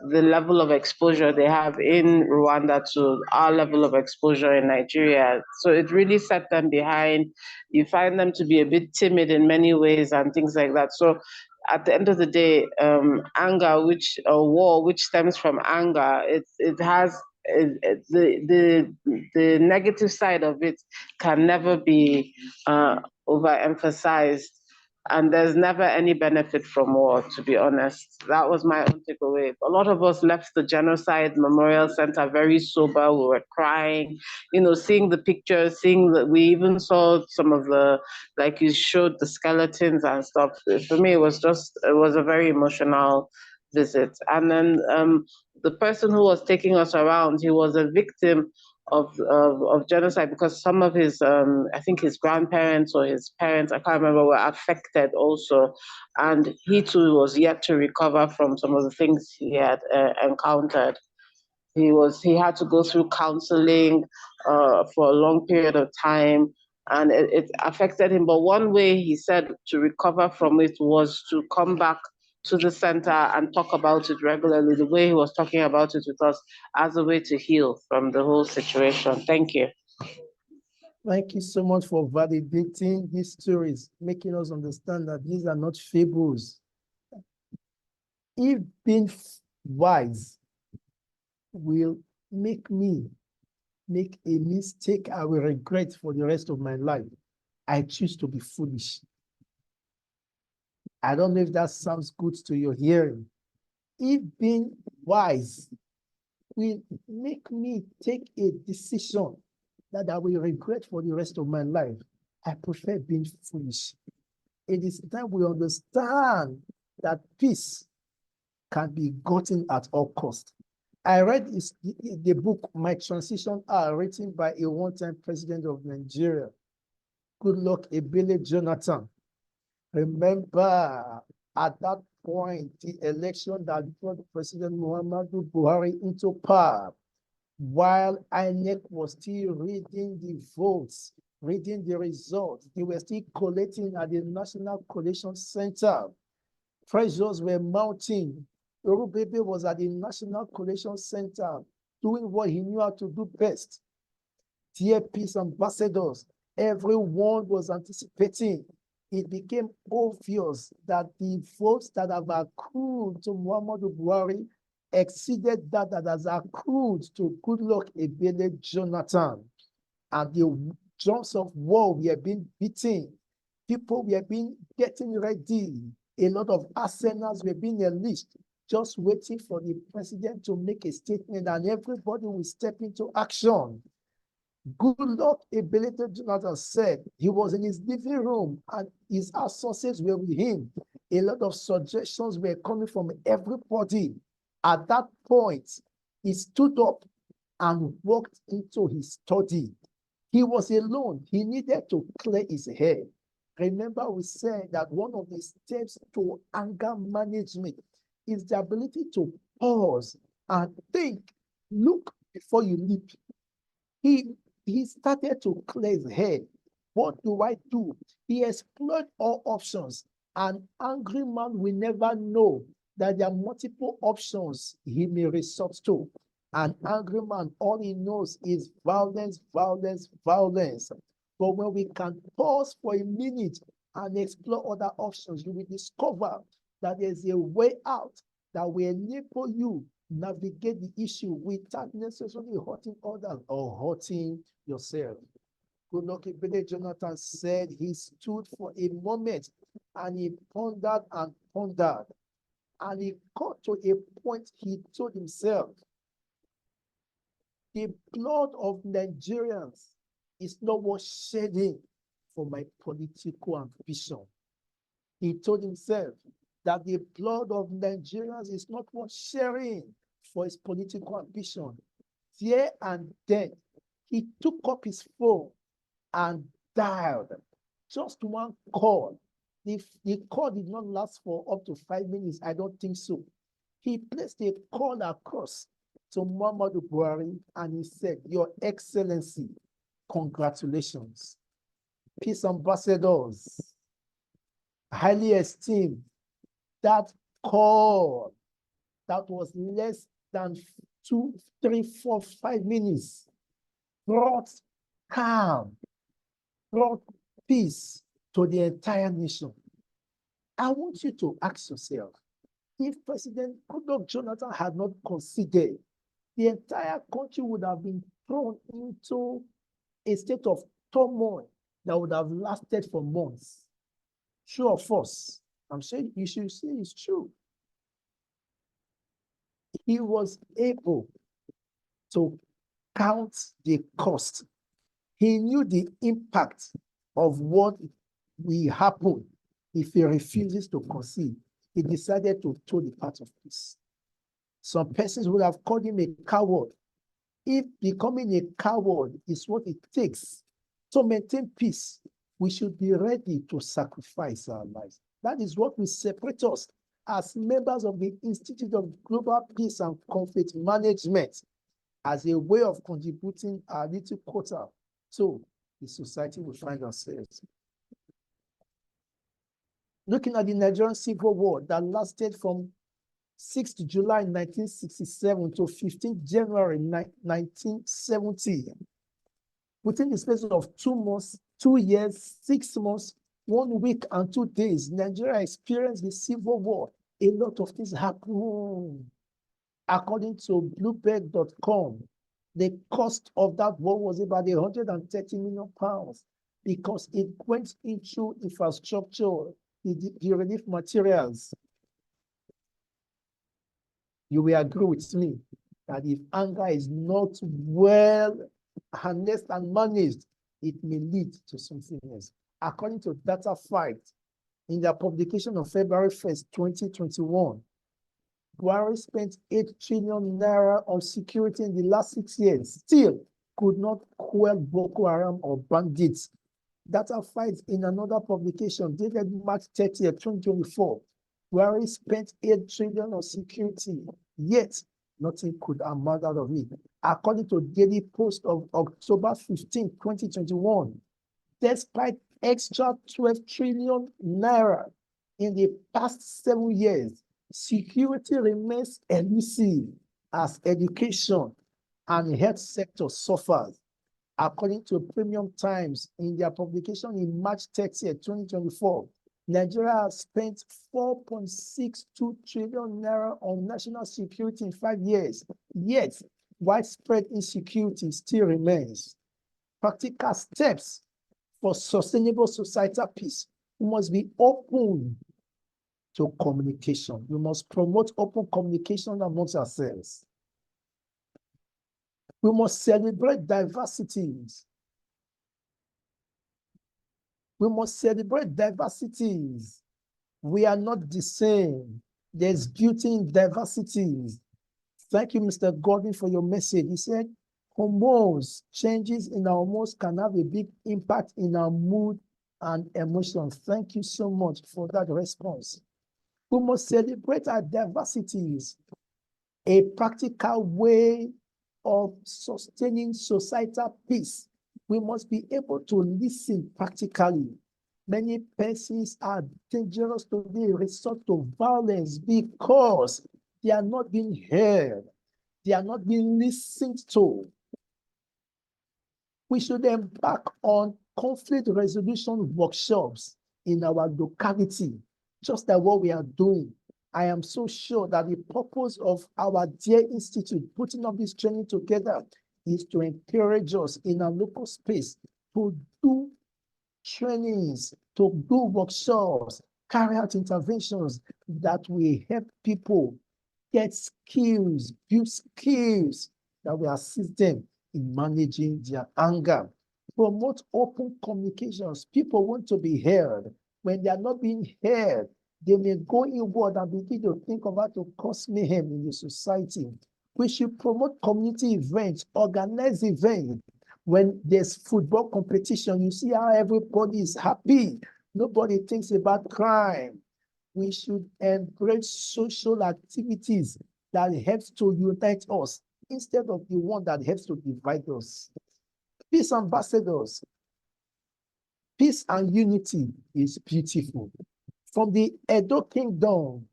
the level of exposure they have in Rwanda to our level of exposure in Nigeria. So it really set them behind. You find them to be a bit timid in many ways and things like that. So at the end of the day, anger, war, which stems from anger, it has the negative side of it can never be overemphasized, and there's never any benefit from war, to be honest. That was my own takeaway. A lot of us left the Genocide Memorial Center very sober. We were crying, seeing the pictures, we even saw some of the, like you showed, the skeletons and stuff. For me, it was a very emotional visit. And then the person who was taking us around, he was a victim of genocide because some of his, I think his grandparents or his parents, I can't remember, were affected also. And he too was yet to recover from some of the things he had encountered. He had to go through counseling for a long period of time, and it affected him. But one way he said to recover from it was to come back to the center and talk about it regularly, the way he was talking about it with us, as a way to heal from the whole situation. Thank you. Thank you so much for validating these stories, making us understand that these are not fables. If being wise will make me make a mistake I will regret for the rest of my life, I choose to be foolish. I don't know if that sounds good to your hearing. If being wise will make me take a decision that I will regret for the rest of my life, I prefer being foolish. It is time we understand that peace can be gotten at all costs. I read the book, My Transition Hour, written by a one-time president of Nigeria, Goodluck Jonathan. Remember, at that point, the election that brought President Muhammadu Buhari into power, while INEC was still reading the votes, reading the results, they were still collating at the National Collation Center. Pressures were mounting. Urubebe was at the National Collation Center doing what he knew how to do best. Dear peace ambassadors, everyone was anticipating. It became obvious that the votes that have accrued to Muhammadu Buhari exceeded that has accrued to Goodluck Jonathan. And the drums of war were being beaten. People were getting ready. A lot of arsenals were being unleashed, just waiting for the president to make a statement, and everybody will step into action. Goodluck Jonathan said he was in his living room and his associates were with him. A lot of suggestions were coming from everybody. At that point, he stood up and walked into his study. He was alone. He needed to clear his head. Remember, we said that one of the steps to anger management is the ability to pause and think, look before you leap. He started to clear his head. What do I do? He explored all options. An angry man will never know that there are multiple options he may resort to. An angry man, all he knows is violence, violence, violence. But when we can pause for a minute and explore other options, you will discover that there's a way out that will enable you navigate the issue without necessarily hurting others or hurting yourself. Goodluck Ebele Jonathan said he stood for a moment and he pondered and pondered. And he got to a point he told himself, the blood of Nigerians is not worth shedding for my political ambition. He told himself that the blood of Nigerians is not worth sharing for his political ambition. There and then, he took up his phone and dialed just one call. The call did not last for up to 5 minutes. I don't think so. He placed a call across to Muhammadu Buhari and he said, Your Excellency, congratulations. Peace ambassadors, highly esteemed. That call that was less than 2, 3, 4, 5 minutes brought calm, brought peace to the entire nation. I want you to ask yourself, if President Goodluck Jonathan had not considered, the entire country would have been thrown into a state of turmoil that would have lasted for months. True or false? I'm saying you should say it's true. He was able to count the cost. He knew the impact of what will happen if he refuses to concede. He decided to toe the path of peace. Some persons would have called him a coward. If becoming a coward is what it takes to maintain peace, we should be ready to sacrifice our lives. That is what will separate us as members of the Institute of Global Peace and Conflict Management as a way of contributing our little quota to the society we find ourselves. Looking at the Nigerian Civil War that lasted from 6th July 1967 to 15th January 1970. Within the space of 2 months, 2 years, 6 months, 1 week and 2 days, Nigeria experienced the Civil War. A lot of things happened. According to Bloomberg.com, the cost of that war was about 130 million pounds because it went into infrastructure, the relief materials. You will agree with me that if anger is not well harnessed and managed, it may lead to something else. According to Data Fight, in their publication on February 1st, 2021, Buhari spent 8 trillion naira on security in the last 6 years, still could not quell Boko Haram or bandits. Data Fight, in another publication dated March 30th, 2024, Buhari spent 8 trillion on security, yet nothing could amount out of it. According to Daily Post of October 15, 2021, despite extra 12 trillion naira in the past 7 years, security remains elusive as education and health sector suffers. According to Premium Times, in their publication in March 30, 2024, Nigeria has spent 4.62 trillion naira on national security in 5 years, yet widespread insecurity still remains. Practical steps for sustainable societal peace must be open to communication. We must promote open communication amongst ourselves. We must celebrate diversities. We must celebrate diversities. We are not the same. There's beauty in diversities. Thank you, Mr. Gordon, for your message. He said, hormones, changes in our hormones can have a big impact in our mood and emotions. Thank you so much for that response. We must celebrate our diversities. A practical way of sustaining societal peace. We must be able to listen practically. Many persons are dangerous today, resort to violence because they are not being heard. They are not being listened to. We should embark on conflict resolution workshops in our locality, just like what we are doing. I am so sure that the purpose of our dear institute putting up this training together is to encourage us in our local space to do trainings, to do workshops, carry out interventions that will help people get skills, build skills that will assist them in managing their anger. Promote open communications. People want to be heard. When they are not being heard, they may go inward and begin to think of how to cause mayhem in the society. We should promote community events, organize events. When there's football competition, you see how everybody is happy. Nobody thinks about crime. We should embrace social activities that helps to unite us instead of the one that helps to divide us. Peace ambassadors. Peace and unity is beautiful. From the Edo Kingdom,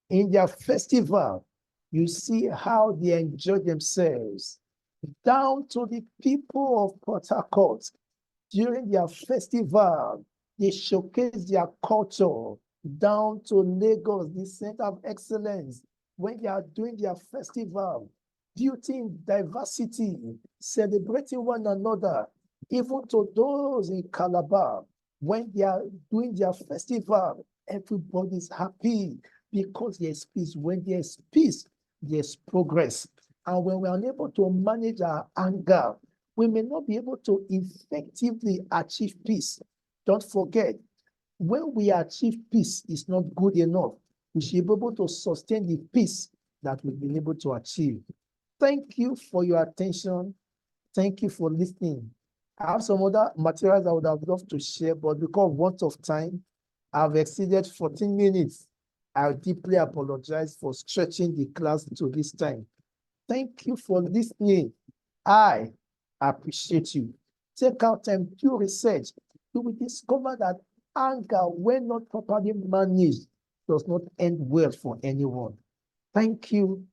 in their festival, you see how they enjoy themselves. Down to the people of Port Harcourt, during their festival, they showcase their culture. Down to Lagos, the center of excellence, when they are doing their festival, beauty in diversity, celebrating one another, even to those in Calabar, when they are doing their festival, everybody's happy because there's peace. When there's peace, there's progress. And when we're unable to manage our anger, we may not be able to effectively achieve peace. Don't forget, when we achieve peace, it's not good enough. We should be able to sustain the peace that we've been able to achieve. Thank you for your attention. Thank you for listening. I have some other materials I would have loved to share, but because of want of time, I've exceeded 14 minutes. I deeply apologize for stretching the class to this time. Thank you for listening. I appreciate you. Take out time, do research. You will discover that anger, when not properly managed, does not end well for anyone. Thank you,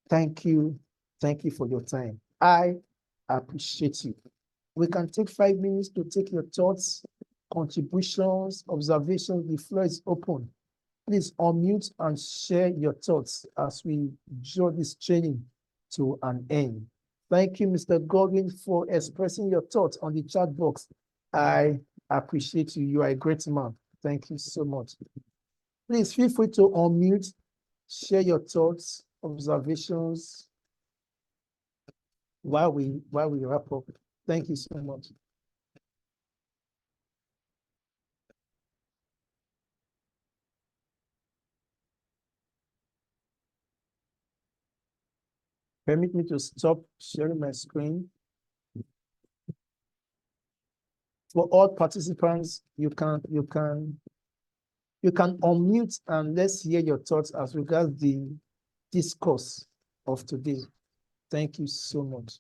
thank you, thank you for your time. I appreciate you. We can take 5 minutes to take your thoughts, contributions, observations. The floor is open. Please unmute and share your thoughts as we draw this training to an end. Thank you, Mr. Godwin, for expressing your thoughts on the chat box. I appreciate you. You are a great man. Thank you so much. Please feel free to unmute, share your thoughts, observations while we wrap up. Thank you so much. Permit me to stop sharing my screen. For all participants, you can unmute and let's hear your thoughts as regards the discourse of today. Thank you so much.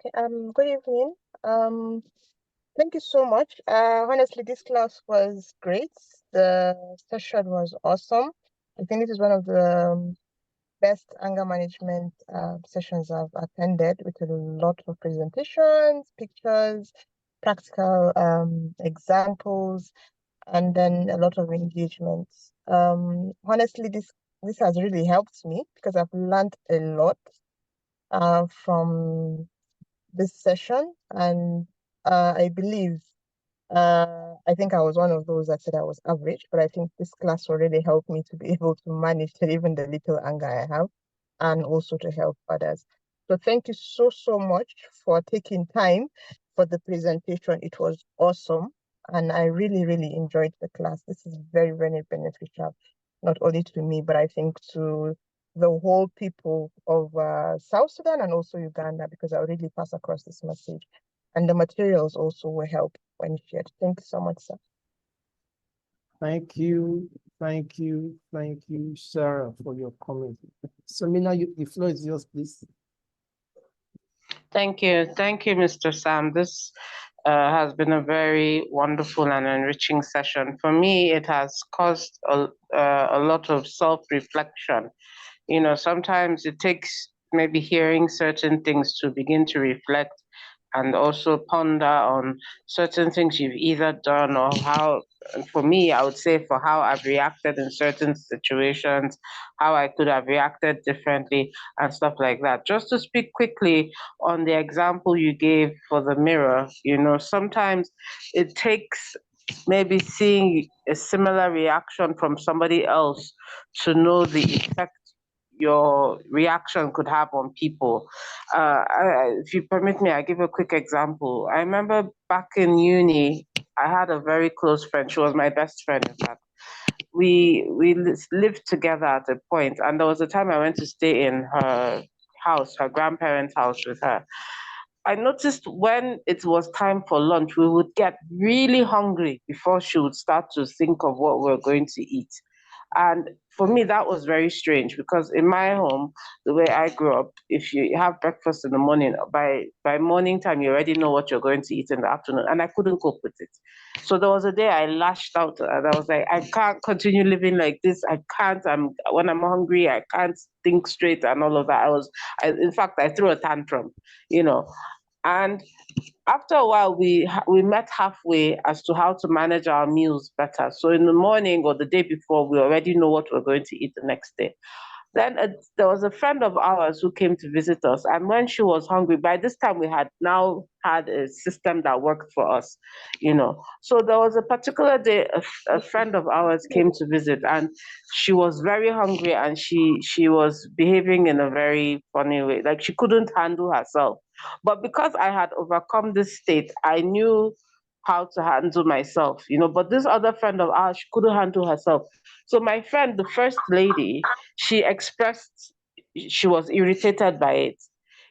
Okay, good evening. Thank you so much. Honestly, this class was great. The session was awesome. I think this is one of the best anger management sessions I've attended, with a lot of presentations, pictures, practical examples, and then a lot of engagements. Honestly, this has really helped me because I've learned a lot from this session, and I believe I think I was one of those that said I was average, but I think this class already helped me to be able to manage even the little anger I have, and also to help others. So thank you so much for taking time for the presentation. It was awesome, and I really enjoyed the class. This is very beneficial, not only to me, but I think to the whole people of South Sudan and also Uganda, because I'll really pass across this message. And the materials also will help when shared. Thank you so much, sir. Thank you, Sarah, for your comment. Samina, the floor is yours, please. Thank you, Mr. Sam. This has been a very wonderful and enriching session. For me, it has caused a lot of self-reflection. You know, sometimes it takes maybe hearing certain things to begin to reflect and also ponder on certain things you've either done or how, for me, I would say for how I've reacted in certain situations, how I could have reacted differently and stuff like that. Just to speak quickly on the example you gave for the mirror, sometimes it takes maybe seeing a similar reaction from somebody else to know the effect your reaction could have on people. If you permit me, I'll give a quick example. I remember back in uni, I had a very close friend. She was my best friend, in fact. We lived together at a point, and there was a time I went to stay in her house, her grandparents' house with her. I noticed when it was time for lunch, we would get really hungry before she would start to think of what we were going to eat. And for me, that was very strange because in my home, the way I grew up, if you have breakfast in the morning, by morning time, you already know what you're going to eat in the afternoon. And I couldn't cope with it. So there was a day I lashed out and I was like, I can't continue living like this. I can't. When I'm hungry, I can't think straight and all of that. In fact, I threw a tantrum, you know. And after a while, we met halfway as to how to manage our meals better. So in the morning or the day before, we already know what we're going to eat the next day. Then there was a friend of ours who came to visit us, and when she was hungry, by this time we had now had a system that worked for us, So there was a particular day, a friend of ours came to visit, and she was very hungry, and she was behaving in a very funny way, like she couldn't handle herself. But because I had overcome this state, I knew how to handle myself, But this other friend of ours, she couldn't handle herself. So my friend, the first lady, she expressed she was irritated by it,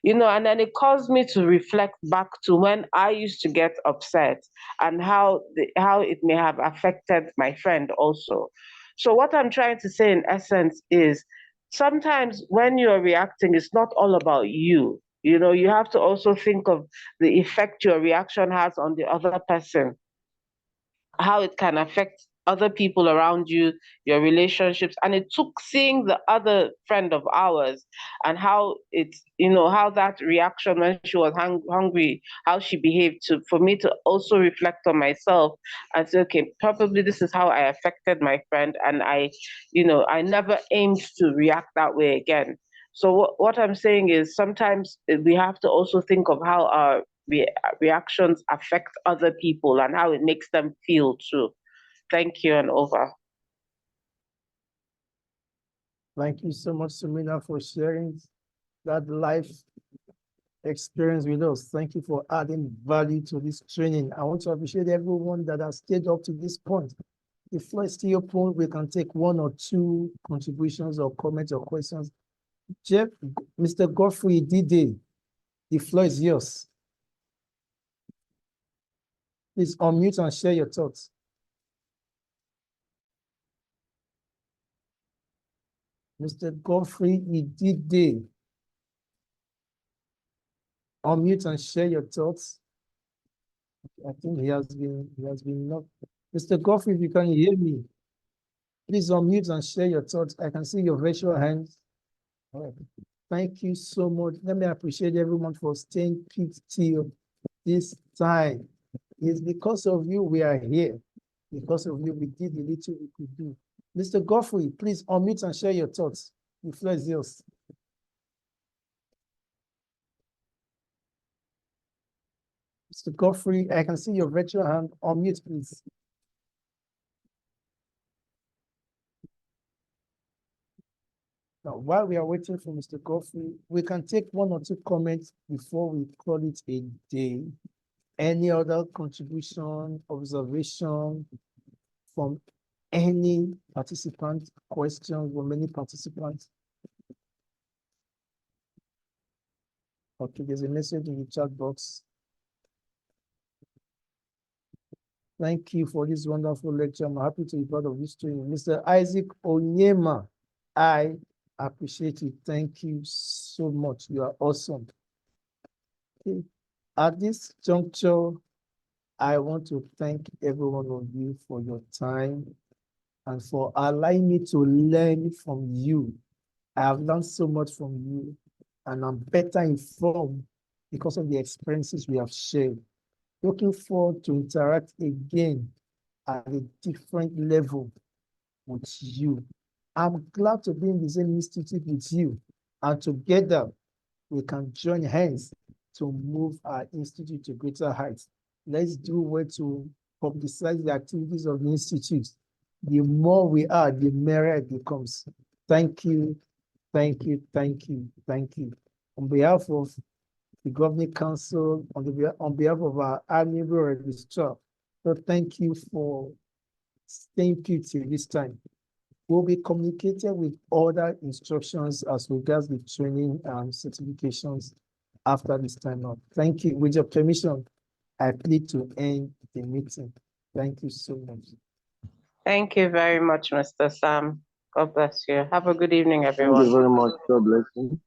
and then it caused me to reflect back to when I used to get upset and how it may have affected my friend also. So what I'm trying to say in essence is sometimes when you're reacting, it's not all about you. You have to also think of the effect your reaction has on the other person, how it can affect other people around you, your relationships. And it took seeing the other friend of ours and how how that reaction when she was hungry, how she behaved, for me to also reflect on myself and say, okay, probably this is how I affected my friend. And I never aimed to react that way again. So what I'm saying is sometimes we have to also think of how our reactions affect other people and how it makes them feel too. Thank you, and over. Thank you so much, Sumina, for sharing that life experience with us. Thank you for adding value to this training. I want to appreciate everyone that has stayed up to this point. The floor is still open. We can take one or two contributions or comments or questions. Jeff, Mr. Godfrey Dide, the floor is yours. Please unmute and share your thoughts. Mr. Godfrey Idide, unmute and share your thoughts. I think he has been knocked. Mr. Godfrey, if you can hear me, please unmute and share your thoughts. I can see your virtual hands. All right. Thank you so much. Let me appreciate everyone for staying put till this time. It's because of you we are here. Because of you, we did the little we could do. Mr. Godfrey, please unmute and share your thoughts. The floor is yours. Mr. Godfrey, I can see your virtual hand. Unmute, please. Now, while we are waiting for Mr. Godfrey, we can take one or two comments before we call it a day. Any other contribution, observation from any participant, questions from many participants? Okay, there's a message in the chat box. Thank you for this wonderful lecture. I'm happy to be part of this training. Mr. Isaac Onyema, I appreciate you. Thank you so much. You are awesome. Okay. At this juncture, I want to thank every one of you for your time and for allowing me to learn from you. I have learned so much from you, and I'm better informed because of the experiences we have shared. Looking forward to interact again at a different level with you. I'm glad to be in the same institute with you, and together we can join hands to move our institute to greater heights. Let's do well to publicize the activities of the institute. The more we are, the merrier it becomes. Thank you, thank you, thank you, thank you. On behalf of the Governing Council, on behalf of our amiable registrar, so thank you for staying put till this time. We'll be communicating with other instructions as regards the training and certifications after this time out. Thank you. With your permission, I plead to end the meeting. Thank you so much. Thank you very much, Mr. Sam. God bless you. Have a good evening, Thank everyone. you very much. God bless you.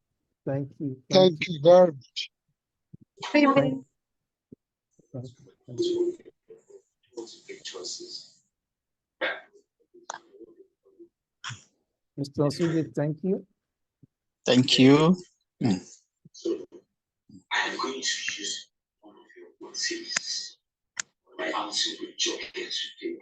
Thank you. Thank you very much. Thank you. Thank you. Mr. Osude, thank you. Thank you. I'm going to use one of your quotes. My answer with joy today.